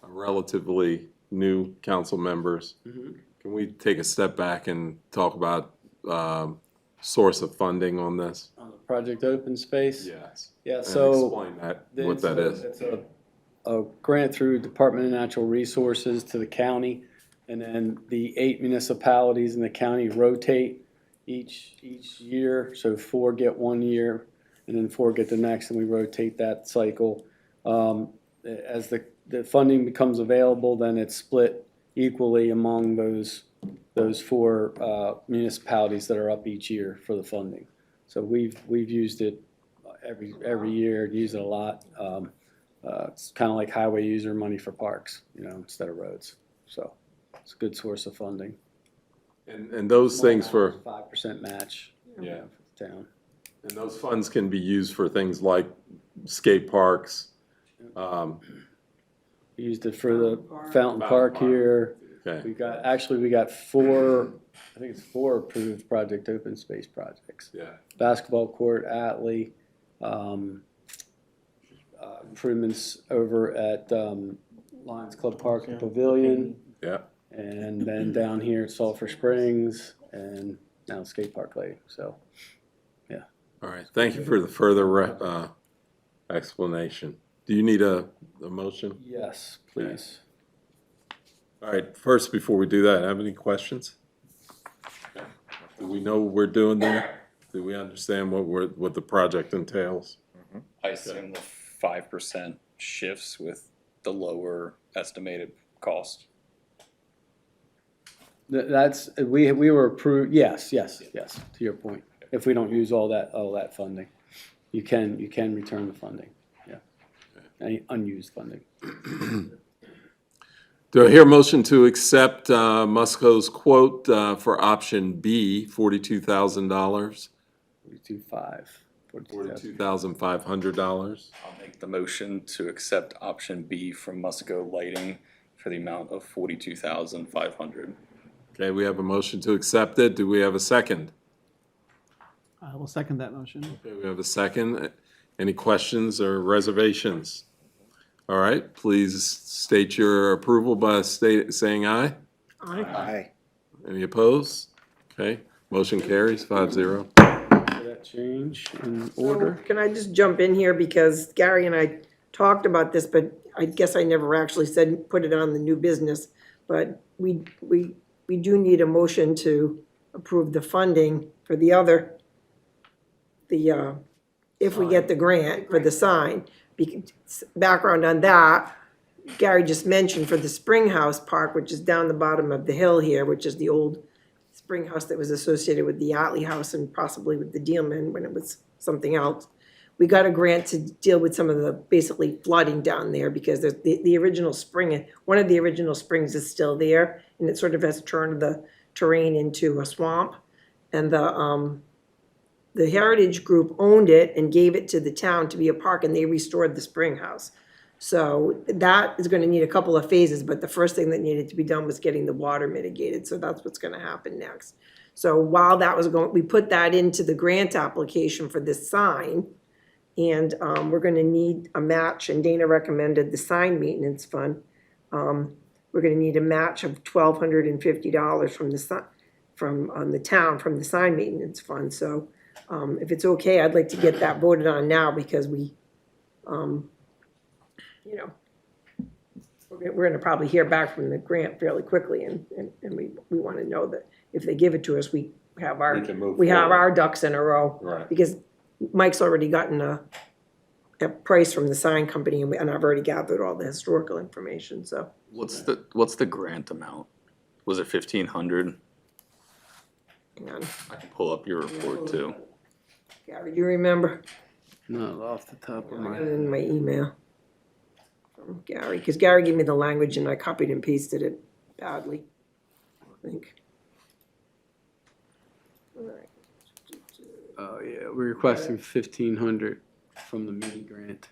relatively new council members, can we take a step back and talk about source of funding on this? On the Project Open Space? Yes. Yeah, And so. explain that, what that is. It's a grant through Department of Natural Resources to the county, and then the 8 municipalities in the county rotate each year. So 4 get 1 year, and then 4 get the next, and we rotate that cycle. As the funding becomes available, then it's split equally among those 4 municipalities that are up each year for the funding. So we've used it every year, use it a lot. It's kind of like highway user money for parks, instead of roads. So it's a good source of funding. And those things for, 5% match. Yeah. For the town. and those funds can be used for things like skate parks. We used it for the Fountain Park here. Okay, We got 4, I think it's 4 approved Project Open Space projects. yeah, Basketball court, Atlee, improvements over at Lions Club Park and Pavilion, yeah. and then down here at Sulphur Springs, and now Skate Park Lake, so. All right, thank you for the further explanation. Do you need a motion? Yes, please. All right, first, before we do that, have any questions? Do we know what we're doing there? Do we understand what the project entails? I assume the 5% shifts with the lower estimated cost. That's, we were approved, yes, to your point. If we don't use all that funding, you can return the funding, yeah. Any unused funding. Do I hear a motion to accept Musco's quote for option B, $42,000? $42,500. I'll make the motion to accept option B from Musco Lighting for the amount of $42,500. Okay, we have a motion to accept it. Do we have a second? I will second that motion. Okay, we have a second. Any questions or reservations? All right, please state your approval by saying aye. Aye. Any opposed? Okay, motion carries 5-0. For that change in order. Can I just jump in here, because Gary and I talked about this, but I guess I never actually put it on the new business. But we do need a motion to approve the funding for if we get the grant for the sign. Background on that, Gary just mentioned for the Spring House Park, which is down the bottom of the hill here, which is the old spring house that was associated with the Atlee House and possibly with the Dealman when it was something else. We got a grant to deal with some of the basically flooding down there, because the original spring, one of the original springs is still there, and it sort of has turned the terrain into a swamp. And the Heritage Group owned it and gave it to the town to be a park, and they restored the spring house. So that is gonna need a couple of phases, but the first thing that needed to be done was getting the water mitigated, so that's what's gonna happen next. So while that was going, we put that into the grant application for this sign, and we're gonna need a match, and Dana recommended the sign maintenance fund. We're gonna need a match of $1,250 from the town, from the sign maintenance fund, so if it's okay, I'd like to get that voted on now, because we're gonna probably hear back from the grant fairly quickly, and we wanna know that if they give it to us, we have our ducks in a row. Right. Because Mike's already gotten a price from the sign company, and I've already gathered all the historical information, so. What's the grant amount? Was it 1,500? Hang on. I can pull up your report too. Gary, do you remember? No, off the top of I my got it in my email from Gary, because Gary gave me the language and I copied and pasted it badly, I think. All right. Oh, yeah, we're requesting 1,500 from the mini grant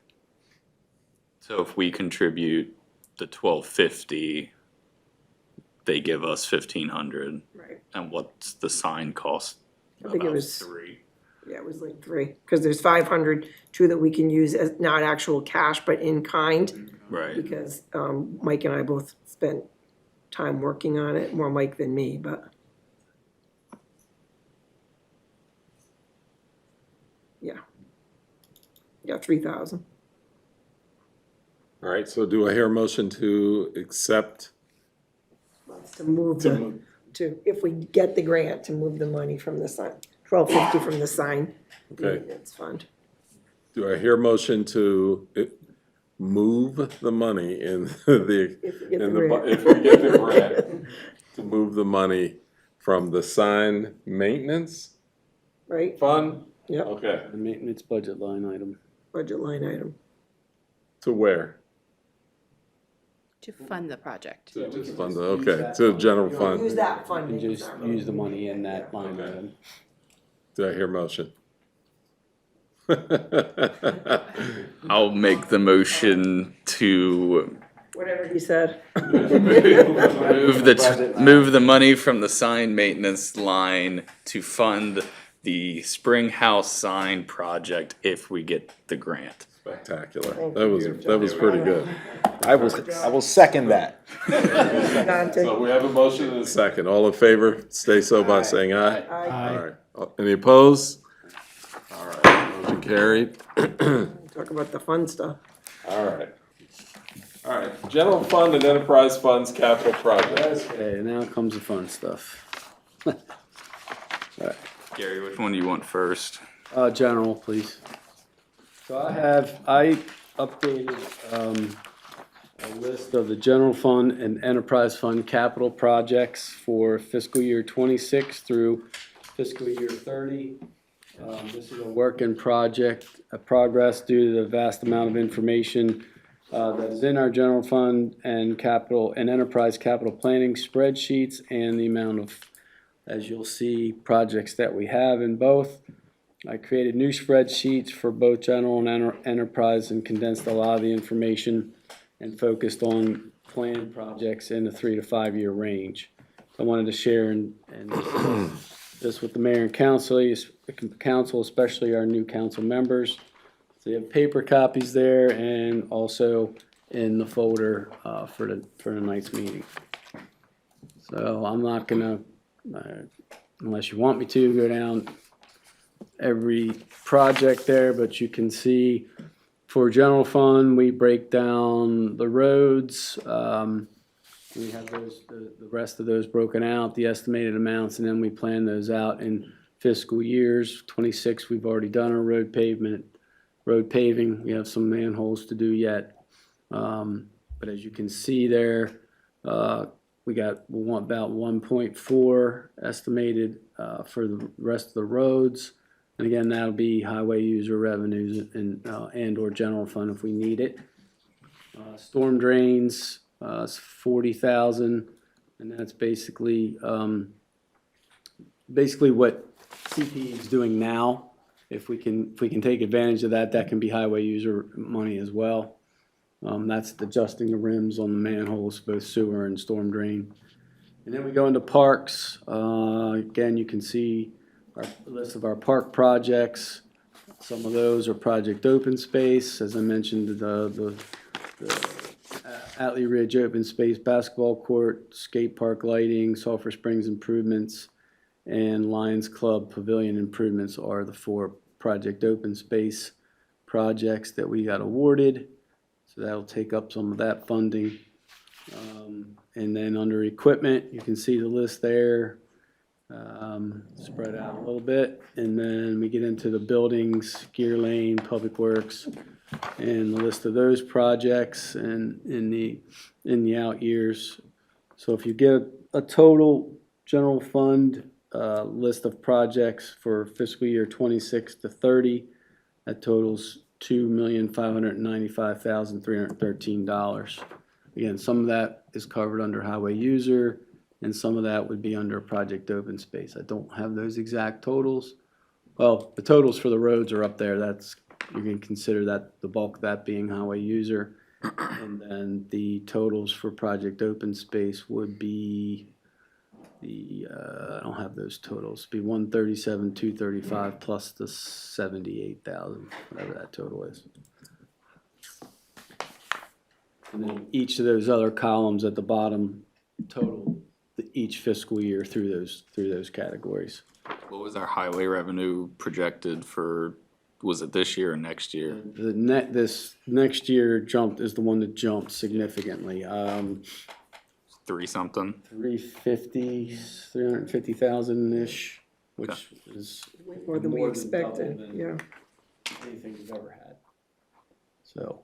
So if we contribute the 1,250, they give us 1,500. Right. And what's the sign cost? I think it About was, 3. yeah, it was like 3, because there's 500 too that we can use as not actual cash, but in kind. Right. Because Mike and I both spent time working on it, more Mike than me, but. Yeah. Yeah, 3,000. All right, so do I hear a motion to accept? To move the, if we get the grant, to move the money from the sign, 1,250 from the sign Okay. maintenance fund. Do I hear a motion to move the money in the, If we get the in grant. if we get the grant, to move the money from the sign maintenance Right, fund? yep, Okay, The maintenance budget line item. budget line item. to where? To fund the project. To just fund the, okay, to the general fund. Use that And funding. just use the money in that line item. Do I hear a motion? I'll make the motion to Whatever he said. move the money from the sign maintenance line to fund the spring house sign project if we get the grant. Spectacular. That was pretty good. I will second that. Dante. So we have a motion and a second. All in favor, stay so by saying aye. Aye. All right. Any opposed? All right, motion carried. Talk about the fun stuff. All right. All right, general fund and enterprise funds capital projects. Okay, now comes the fun stuff. Gary, which one do you want first? General, please. So I updated, a list of the general fund and enterprise fund capital projects for fiscal year 26 through fiscal year 30. This is a work in progress due to the vast amount of information that is in our general fund and capital and enterprise capital planning spreadsheets, and the amount of, as you'll see, projects that we have in both. I created new spreadsheets for both general and enterprise and condensed a lot of the information and focused on planned projects in the 3 to 5 year range. So I wanted to share and this with the mayor and council, especially our new council members. So you have paper copies there and also in the folder for the night's meeting. So I'm not gonna, unless you want me to, go down every project there, but you can see for general fund, we break down the roads. We have those, the rest of those broken out, the estimated amounts, and then we plan those out in fiscal years. 26, we've already done our road paving. We have some manholes to do yet. But as you can see there, we want about 1.4 estimated for the rest of the roads. And again, that'll be highway user revenues and or general fund if we need it. Storm drains, it's 40,000, and that's basically what CP is doing now. If we can take advantage of that, that can be highway user money as well. That's adjusting the rims on the manholes, both sewer and storm drain. And then we go into parks. Again, you can see our list of our park projects. Some of those are project open space. As I mentioned, the Atlee Ridge open space basketball court, skate park lighting, Sulphur Springs improvements, and Lions Club pavilion improvements are the 4 project open space projects that we got awarded. So that'll take up some of that funding. And then under equipment, you can see the list there, spread out a little bit. And then we get into the buildings, gear lane, public works, and the list of those projects and in the out years. So if you get a total general fund list of projects for fiscal year 26 to 30, that totals $2,595,313. Again, some of that is covered under highway user, and some of that would be under project open space. I don't have those exact totals. Well, the totals for the roads are up there. That's, you can consider that the bulk of that being highway user. And then the totals for Project Open Space would be I don't have those totals, be 137, 235 plus the 78,000, whatever that total is. And then each of those other columns at the bottom total each fiscal year through those categories. What was our highway revenue projected for, was it this year or next year? This next year jumped is the one that jumped significantly. 3-something? 350,000-ish, which is More than we double expected, than yeah. anything we've ever had. So,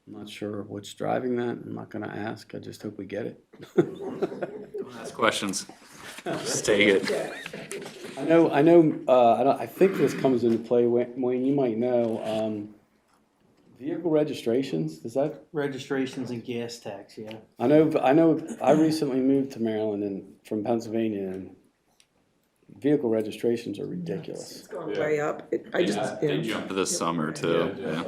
I'm not sure what's driving that. I'm not gonna ask. I just hope we get it. Don't ask questions. Just take it. I think this comes into play, Wayne, you might know, vehicle registrations, does that? Registrations and gas tax, yeah. I know, I recently moved to Maryland from Pennsylvania, and vehicle registrations are ridiculous. It's gone way up. They jumped this summer too, yeah. I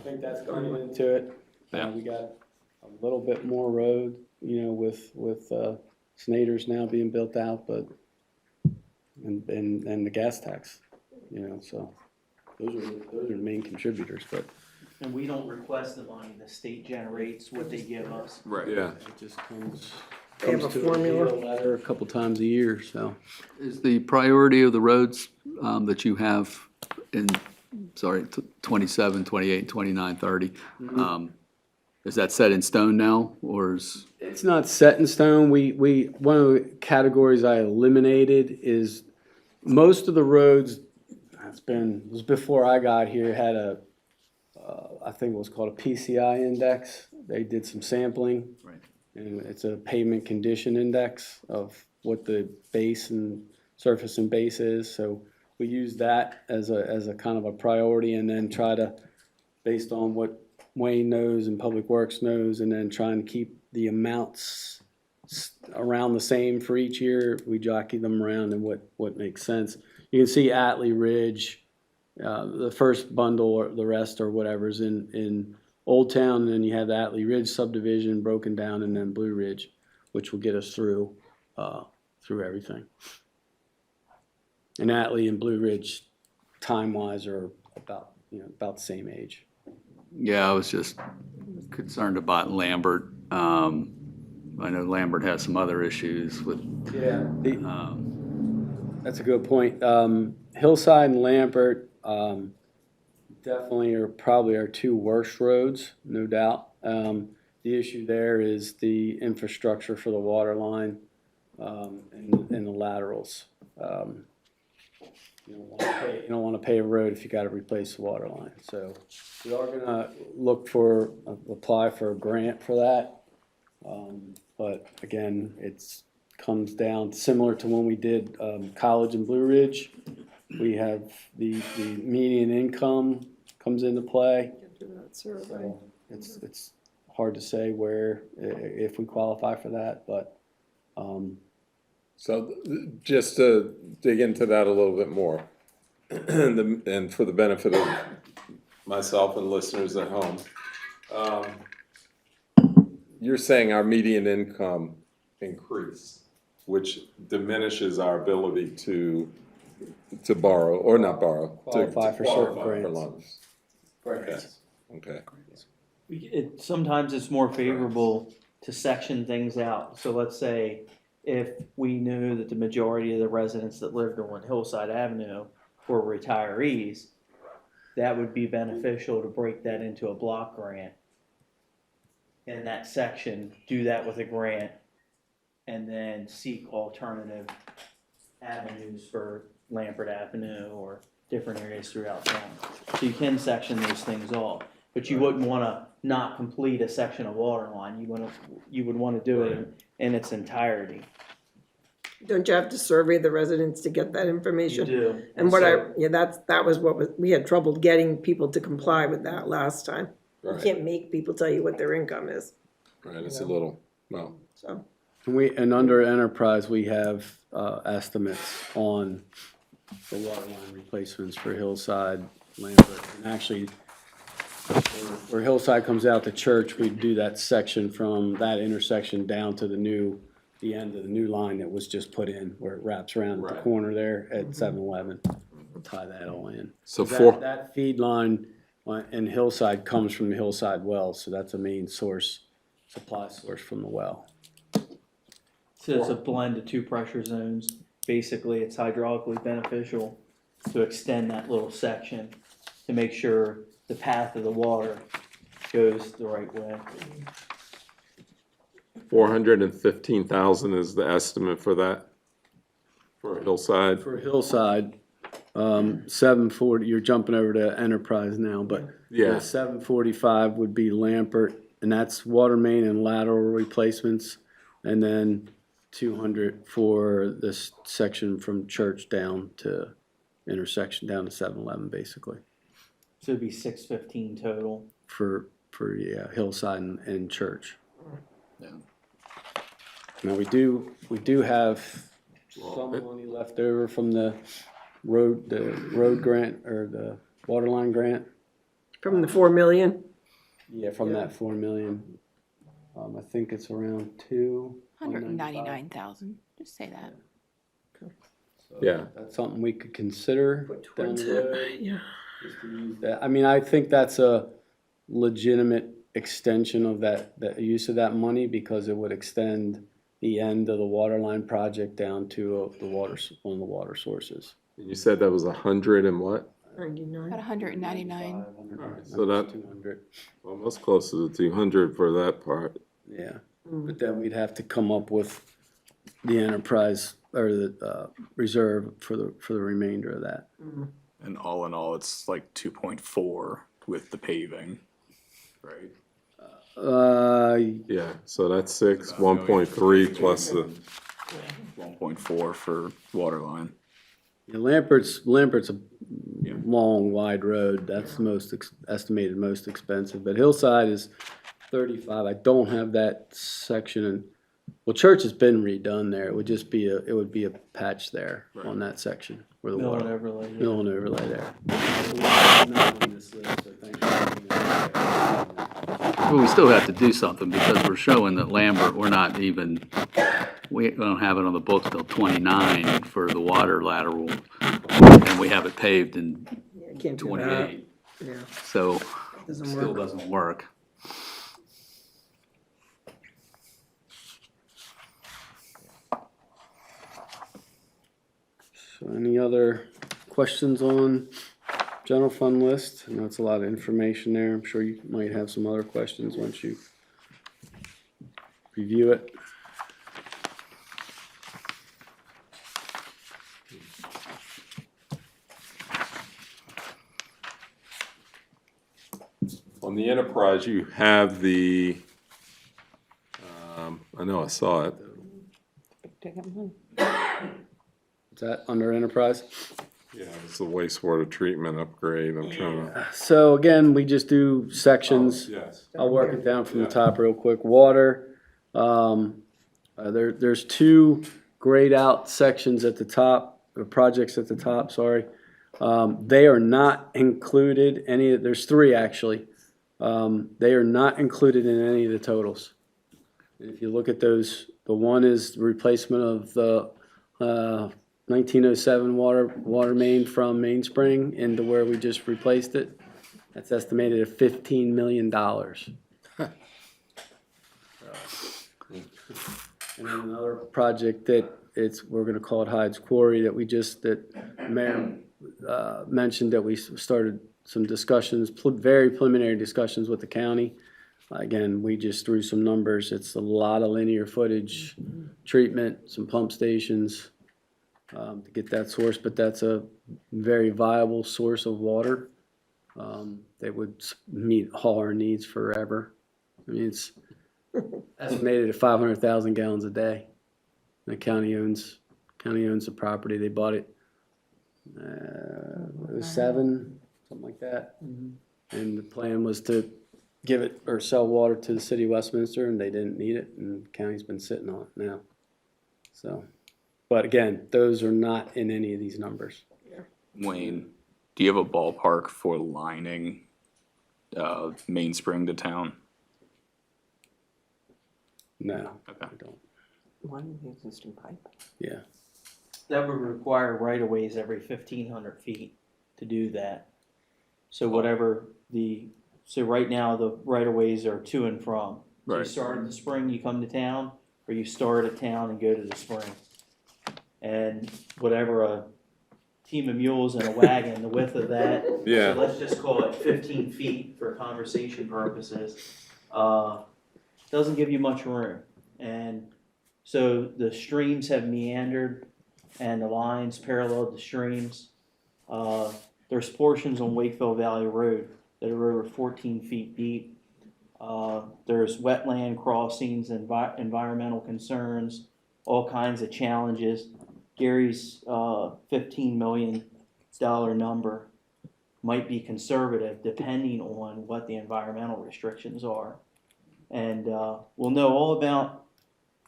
think that's coming into it. Yeah. We got a little bit more road, with Snyder's now being built out, but, and the gas tax, so those are the main contributors, but. And we don't request the money, the state generates what they give us. Right. Yeah. It just comes They have a to formula. letter a couple times a year, so. Is the priority of the roads that you have in, 27, 28, 29, 30, is that set in stone now, or is? It's not set in stone. One of the categories I eliminated is most of the roads, it was before I got here, had I think it was called a PCI index. They did some sampling. Right. And it's a pavement condition index of what the base and surface and base is. So we use that as a kind of a priority, and then try to, based on what Wayne knows and Public Works knows, and then trying to keep the amounts around the same for each year. We jockey them around and what makes sense. You can see Atlee Ridge, the first bundle, or the rest or whatever's in Old Town, and then you have the Atlee Ridge subdivision broken down, and then Blue Ridge, which will get us through everything. And Atlee and Blue Ridge, time-wise, are about the same age. Yeah, I was just concerned about Lambert. I know Lambert has some other issues with. Yeah. That's a good point. Hillside and Lambert definitely are probably our two worst roads, no doubt. The issue there is the infrastructure for the water line and the laterals. You don't want to pay a road if you got to replace the water line. So we are going to apply for a grant for that. But again, comes down similar to when we did College and Blue Ridge. We have the median income comes into play. So it's hard to say if we qualify for that, but. So just to dig into that a little bit more, and for the benefit of myself and listeners at home, you're saying our median income increased, which diminishes our ability to borrow, or not borrow, Qualify for certain grants. loans. Okay. Sometimes it's more favorable to section things out. So let's say if we knew that the majority of the residents that lived on Hillside Avenue were retirees, that would be beneficial to break that into a block grant. In that section, do that with a grant, and then seek alternative avenues for Lambert Avenue or different areas throughout town. So you can section those things off, but you wouldn't want to not complete a section of water line. You would want to do it in its entirety. Don't you have to survey the residents to get that information? You do. And that was we had trouble getting people to comply with that last time. You Right. can't make people tell you what their income is, Right, it's a little, so. And under enterprise, we have estimates on the water line replacements for Hillside, Lambert, and actually, where Hillside comes out to Church, we do that section from that intersection down to the end of the new line that was just put in, where it wraps around at the Right. corner there at 7-Eleven. Tie that all in. So 'Cause that feed line in Hillside comes from the Hillside well, so that's a main source, supply source from the well. So it's a blend of two pressure zones. Basically, it's hydraulically beneficial to extend that little section to make sure the path of the water goes the right way. 415,000 is the estimate for that, for Hillside. For Hillside, 740, you're jumping over to Enterprise now, but Yeah. 745 would be Lampert, and that's water main and lateral replacements, and then 200 for this section from Church down to intersection down to 7-Eleven, basically, So it'd be 615 total. for Hillside and Church. Yeah. Now, we do have some money left over from the road grant, or the water line grant. From the 4 million? Yeah, from that 4 million. I think it's around 199,000, just say that. Yeah. That's something we could consider down Towards the road. it, yeah. is to use that. I mean, I think that's a legitimate extension of that use of that money, because it would extend the end of the water line project down to one of the water sources. You said that was 100 and what? 99. About 199. So that- 200. Almost close to the 200 for that part. Yeah, but then we'd have to come up with the enterprise or the reserve for the remainder of that. And all in all, it's like 2.4 with the paving, right? Yeah, so that's 6, 1.3 plus the, 1.4 for water line. Yeah, Lampert's a long, wide road. That's the estimated most expensive, but Hillside is 35. I don't have that section. Well, Church has been redone there. It would just be it would be a patch there on that section where the Mill and water. overlay. Mill and overlay there. Not on this list, so thank you. Well, we still have to do something, because we're showing that Lambert, we don't have it on the books till 29 for the water lateral, and we have it paved in Yeah, can't do that. 28, Yeah, so doesn't still work. doesn't work. So any other questions on general fund list? I know it's a lot of information there. I'm sure you might have some other questions once you review it. on the enterprise, you have the, I know I saw it. Is that under enterprise? Yeah, it's the wastewater treatment upgrade. I'm trying to. So again, we just do sections. Yes. I'll work it down from the Yeah. top real quick. Water, there's two grayed out sections at the top, or projects at the top, sorry. They are not included, there's three actually. They are not included in any of the totals. If you look at those, the one is the replacement of the 1907 water main from Mainspring into where we just replaced it. That's estimated at $15 million. And then another project that we're gonna call it Hyde's Quarry that Mayor mentioned, that we started some discussions, very preliminary discussions with the county. Again, we just threw some numbers. It's a lot of linear footage, treatment, some pump stations to get that source, but that's a very viable source of water. That would meet all our needs forever. I mean, it's estimated at 500,000 gallons a day. The county owns the property. They bought it, it was 7, something like that. And the plan was to give it or sell water to the city of Westminster, and they didn't need it, and the county's been sitting on it now. So, but again, those are not in any of these numbers. Wayne, do you have a ballpark for lining mainspring to town? No, Okay. I don't. One existing pipe. Yeah. That would require right-of-ways every 1,500 feet to do that. So whatever so right now, the right-of-ways are to and from. So you Right. start at the spring, you come to town, or you start at town and go to the spring. And whatever a team of mules and a wagon, the width of that. Yeah. So let's just call it 15 feet for conversation purposes. Doesn't give you much room. And so the streams have meandered and the lines parallel the streams. There's portions on Wakefield Valley Road that are over 14 feet deep. There's wetland crossings, environmental concerns, all kinds of challenges. Gary's $15 million number might be conservative depending on what the environmental restrictions are. And we'll know all about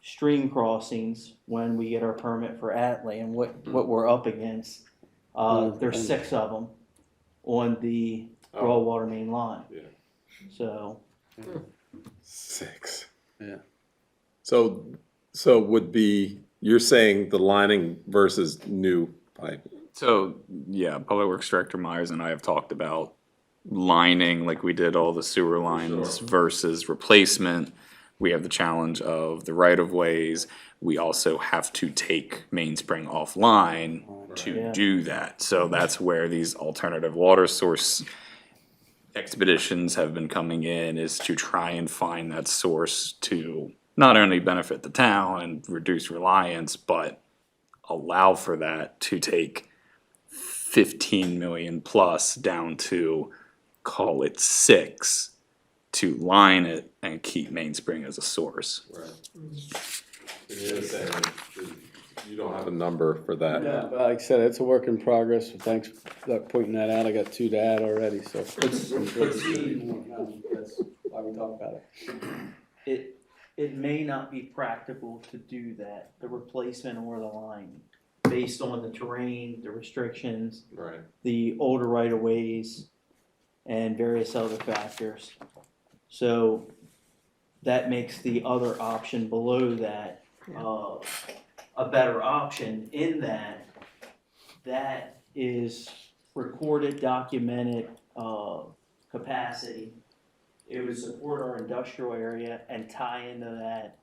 stream crossings when we get our permit for Atlee and what we're up against. There's 6 of them on the raw water main line. Yeah. So 6. Yeah. So would be, you're saying the lining versus new pipe? So, yeah, Public Works Director Myers and I have talked about lining like we did all the sewer lines versus replacement. We have the challenge of the right-of-ways. We also have to take mainspring offline to do that. So that's where these alternative water source expeditions have been coming in, is to try and find that source to not only benefit the town and reduce reliance, but allow for that to take 15 million plus down to, call it 6, to line it and keep mainspring as a source. You don't have a number for that? Yeah, but like I said, it's a work in progress. Thanks for pointing that out. I got 2 to add already, so. That's why we talk about it. it may not be practical to do that, the replacement or the lining, based on the terrain, the restrictions, Right. the older right-of-ways, and various other factors. So that makes the other option below that a better option, in that that is recorded, documented capacity. It would support our industrial area and tie into that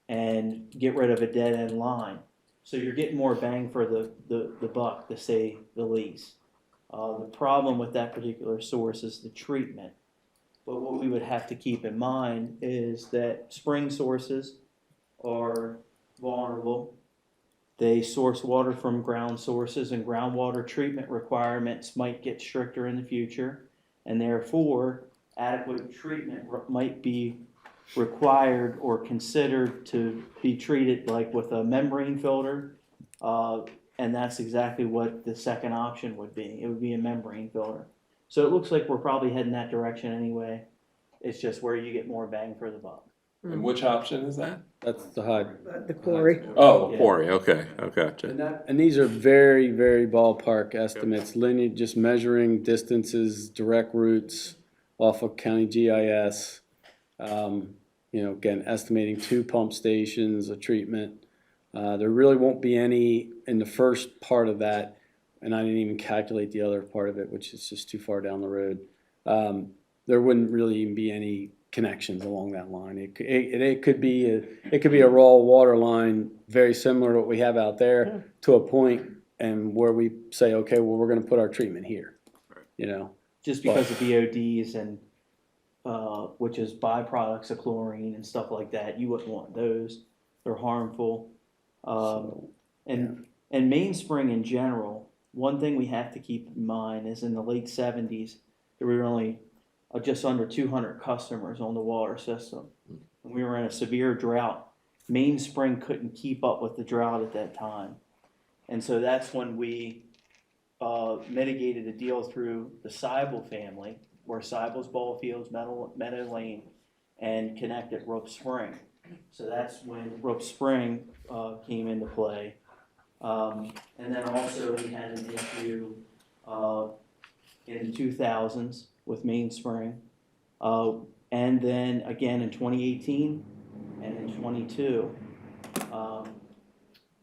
and get rid of a dead-end line. So you're getting more bang for the buck, to say the least. The problem with that particular source is the treatment. But what we would have to keep in mind is that spring sources are vulnerable. They source water from ground sources, and groundwater treatment requirements might get stricter in the future, and therefore adequate treatment might be required or considered to be treated like with a membrane filter. And that's exactly what the second option would be. It would be a membrane filter. So it looks like we're probably heading that direction anyway. It's just where you get more bang for the buck. And which option is that? That's the HUD. The quarry. Oh, quarry, okay, gotcha. And these are very, very ballpark estimates, linear, just measuring distances, direct routes off of county GIS. Again, estimating 2 pump stations, a treatment. There really won't be any in the first part of that, and I didn't even calculate the other part of it, which is just too far down the road. There wouldn't really even be any connections along that line. It could be a raw water line, very similar to what we have out there, to a point, and where we say, okay, well, we're going to put our treatment here. Just because of BODs and which is byproducts of chlorine and stuff like that, you wouldn't want those. They're harmful. And mainspring in general, one thing we have to keep in mind is in the late 70s, there were only just under 200 customers on the water system. And we were in a severe drought. Mainspring couldn't keep up with the drought at that time. And so that's when we mitigated the deal through the Seibel family, where Seibel's ball fields, Meadow Lane, and connected Rope Spring. So that's when Rope Spring came into play. And then also we had an issue in the 2000s with mainspring, And then again in 2018 and in 22.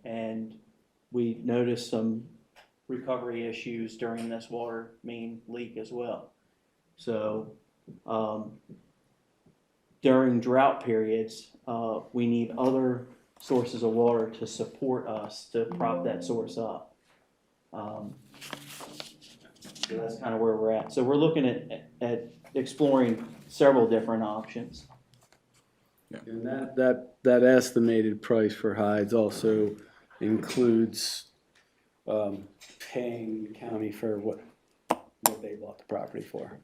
And we noticed some recovery issues during this water main leak as well. So during drought periods, we need other sources of water to support us to prop that source up. So that's kind of where we're at. So we're looking at exploring several different options. And that estimated price for Hydes also includes paying the county for what they bought the property for.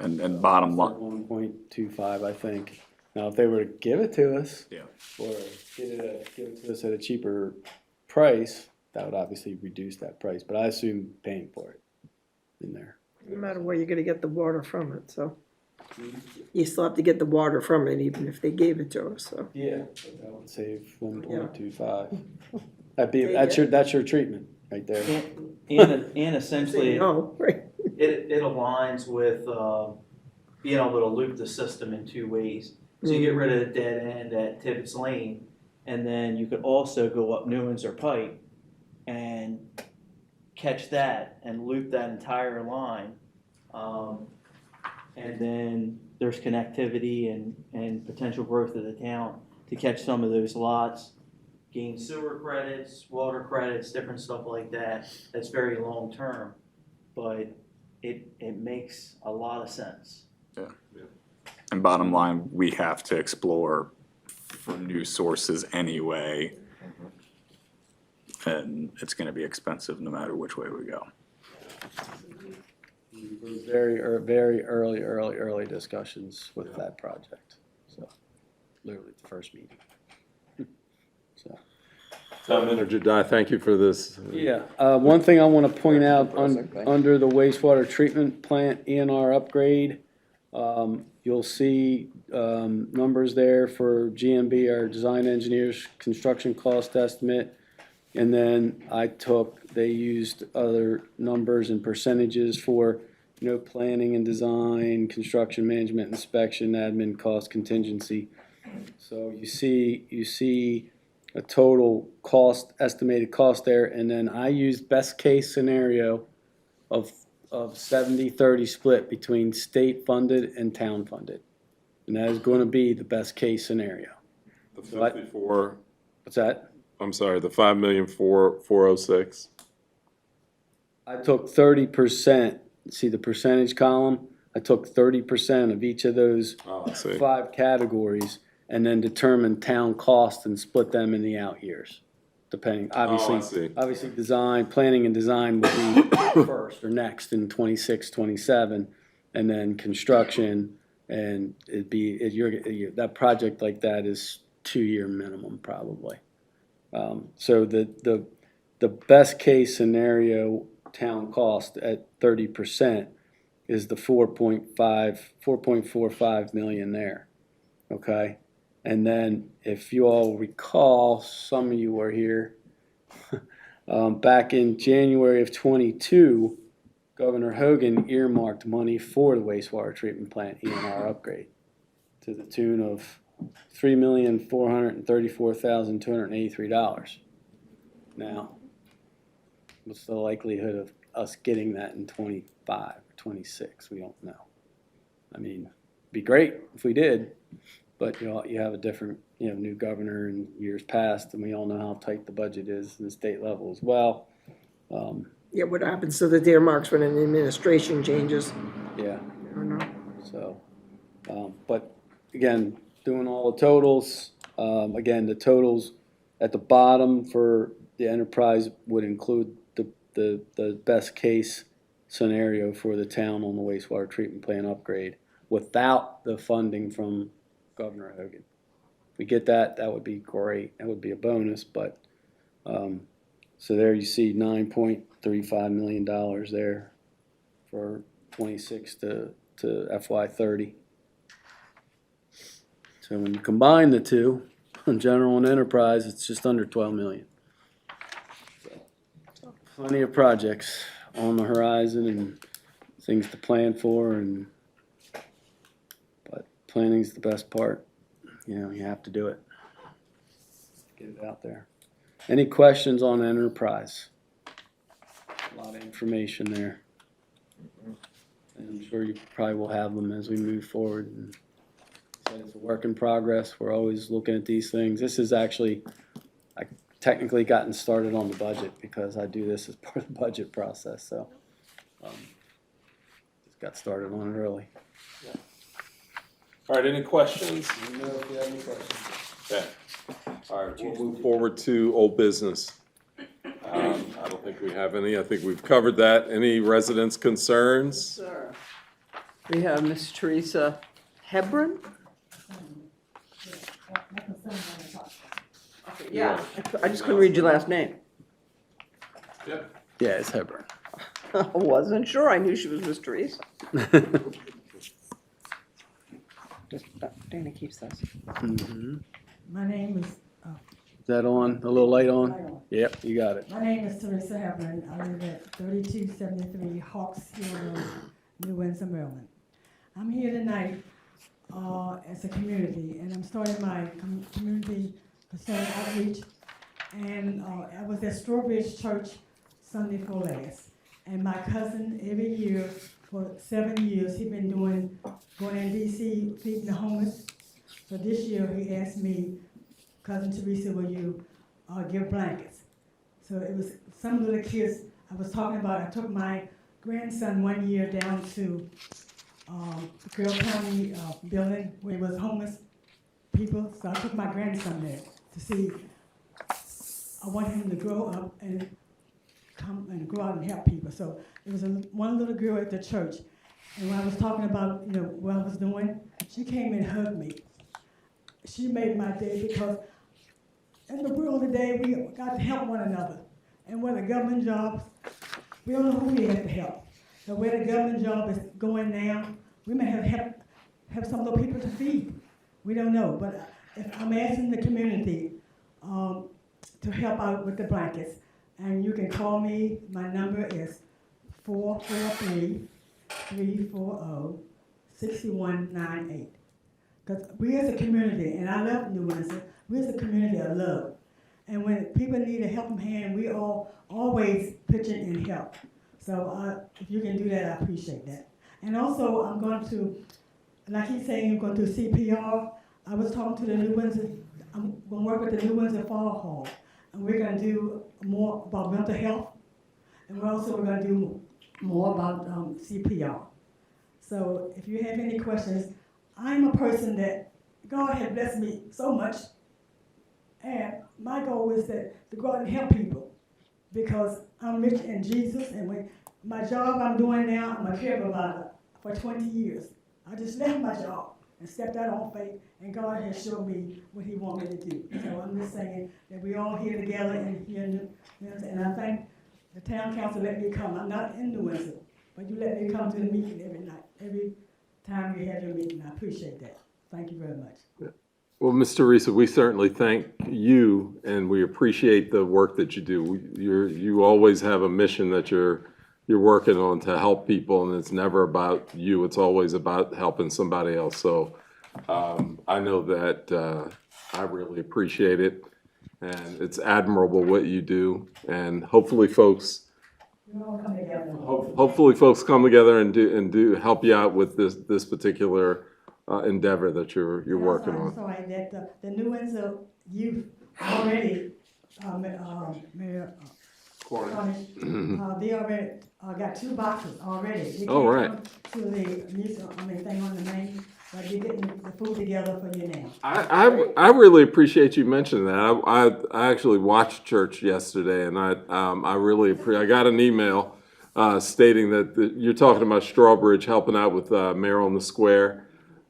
And bottom line, 1.25, I think. Now, if they were to give it to us, yeah. or give it to us at a cheaper price, that would obviously reduce that price, but I assume paying for it in there. No matter where you're gonna get the water from it, so. You still have to get the water from it, even if they gave it to us, so. Yeah. That would save 1.25. That's your treatment right there. And essentially, No, right. it aligns with being able to loop the system in two ways. So you get rid of the dead end at Tibbetts Lane, and then you could also go up New Windsor Pike and catch that and loop that entire line. And then there's connectivity and potential growth of the town to catch some of those lots, gain sewer credits, water credits, different stuff like that. That's very long term, but it makes a lot of sense. Yeah. And bottom line, we have to explore for new sources anyway. And it's gonna be expensive no matter which way we go. Very early discussions with that project. So, literally the first meeting. So. Town Manager Dye, thank you for this. Yeah, one thing I want to point out under the wastewater treatment plant ENR upgrade, you'll see numbers there for GMB, our design engineers, construction cost estimate. And then they used other numbers and percentages for, planning and design, construction management, inspection, admin cost, contingency. So you see a total cost, estimated cost there, and then I used best case scenario of 70-30 split between state funded and town funded. And that is going to be the best case scenario. The 54, What's that? I'm sorry, the 5,406,000. I took 30%, see the percentage column? I took 30% of each of those Oh, I see. 5 categories and then determined town costs and split them in the out years, depending, I see. obviously planning and design will be first or next in 26, 27, and then construction, and that project like that is 2-year minimum probably. So the best case scenario town cost at 30% is the 4.45 million there, okay? And then if you all recall, some of you were here, back in January of 22, Governor Hogan earmarked money for the wastewater treatment plant ENR upgrade to the tune of $3,434,283. Now, what's the likelihood of us getting that in 25, 26? We don't know. I mean, it'd be great if we did, but you have a different, new governor in years past, and we all know how tight the budget is in the state level as well. Yeah, what happens to the earmarks when an administration changes? Yeah. I don't know. So, but again, doing all the totals, again, the totals at the bottom for the enterprise would include the best case scenario for the town on the wastewater treatment plant upgrade without the funding from Governor Hogan. If we get that, that would be great. That would be a bonus, but, so there you see $9.35 million there for 26 to FY30. So when you combine the two, on general and enterprise, it's just under 12 million. So, plenty of projects on the horizon and things to plan for, and Planning's the best part. You know, you have to do it. Get it out there. Any questions on enterprise? A lot of information there. And I'm sure you probably will have them as we move forward. And said it's a work in progress. We're always looking at these things. This is actually, I technically gotten started on the budget because I do this as part of the budget process, so. Just got started on it early. All right, any questions? Let me know if you have any questions. Okay. All right, we'll move forward to old business. I don't think we have any. I think we've covered that. Any residents' concerns? Sir. We have Miss Teresa Hebron? Yeah, I just couldn't read your last name. Yep. Yeah, it's Hebron. I wasn't sure, I knew she was Miss Teresa. Dana keeps those. Mhm. My name is, Is that on? A little light on? Yep, you got it. my name is Teresa Hebron. I live at 3273 Hawks Hill Road, New Windsor, Maryland. I'm here tonight as a community, and I'm starting my community concern outreach. And I was at Strawbridge Church Sunday before last. And my cousin, every year, for 7 years, he's been going in D.C. feeding the homeless. So this year, he asked me, Cousin Teresa, will you give blankets? So it was some little kids I was talking about. I took my grandson 1 year down to the Carroll County building where it was homeless people. So I took my grandson there to see. I want him to grow up and come and go out and help people. So it was one little girl at the church. And when I was talking about, what I was doing, she came and hugged me. She made my day because in the world today, we got to help one another. And where the government jobs, we don't know who we have to help. So where the government job is going now, we may have some little people to feed. We don't know, but if I'm asking the community to help out with the blankets. And you can call me, my number is 443-340-6198. Because we as a community, and I love New Windsor, we as a community of love. And when people need a helping hand, we all always pitch in and help. So if you can do that, I appreciate that. And also, I'm going to, like he's saying, you're going to do CPR. I was talking to the New Windsor, I'm going to work with the New Windsor Fall Hall. And we're going to do more about mental health. And we're going to do more about CPR. So if you have any questions, I'm a person that God has blessed me so much. And my goal is to go out and help people because I'm rich in Jesus. And when my job I'm doing now, I'm a care provider for 20 years. I just left my job and stepped out on faith, and God has shown me what He wants me to do. So I'm just saying that we all here together and here in New Windsor, and I thank the town council let me come. I'm not in New Windsor, but you let me come to the meeting every night, every time you have your meeting. I appreciate that. Thank you very much. Well, Ms. Teresa, we certainly thank you, and we appreciate the work that you do. You always have a mission that you're working on to help people, and it's never about you. It's always about helping somebody else. So I know that I really appreciate it, and it's admirable what you do. And hopefully, folks come together and do help you out with this particular endeavor that you're working on. I'm sorry that the New Windsor youth already, Mayor Cornish, they already got 2 boxes already. They Oh, right. To the music, thing on the main, but you're getting the food together for you now. I really appreciate you mentioning that. I actually watched church yesterday, and I really I got an email stating that you're talking about Strawbridge helping out with Mayor on the Square.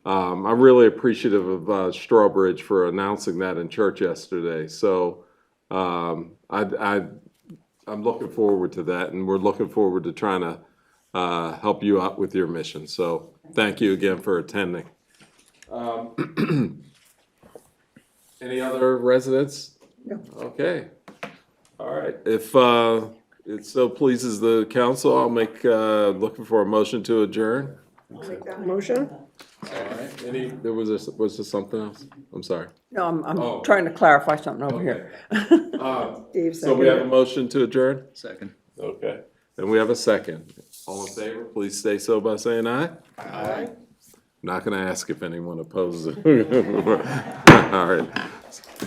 I'm really appreciative of Strawbridge for announcing that in church yesterday. So I'm looking forward to that, and we're looking forward to trying to help you out with your mission. So thank you again for attending. Any other residents? No. Okay. All right. If it so pleases the council, I'll make looking for a motion to adjourn. Make that motion? All right, was there something else? I'm sorry. No, Oh. I'm trying to clarify something over here. Steve, So we have a motion to adjourn? Second. Okay, and we have a second. All in favor, please say so by saying aye. Aye. Not gonna ask if anyone opposes it. All right.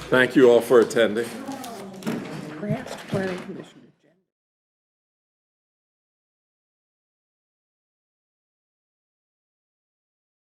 Thank you all for attending. Grants Planning Commission.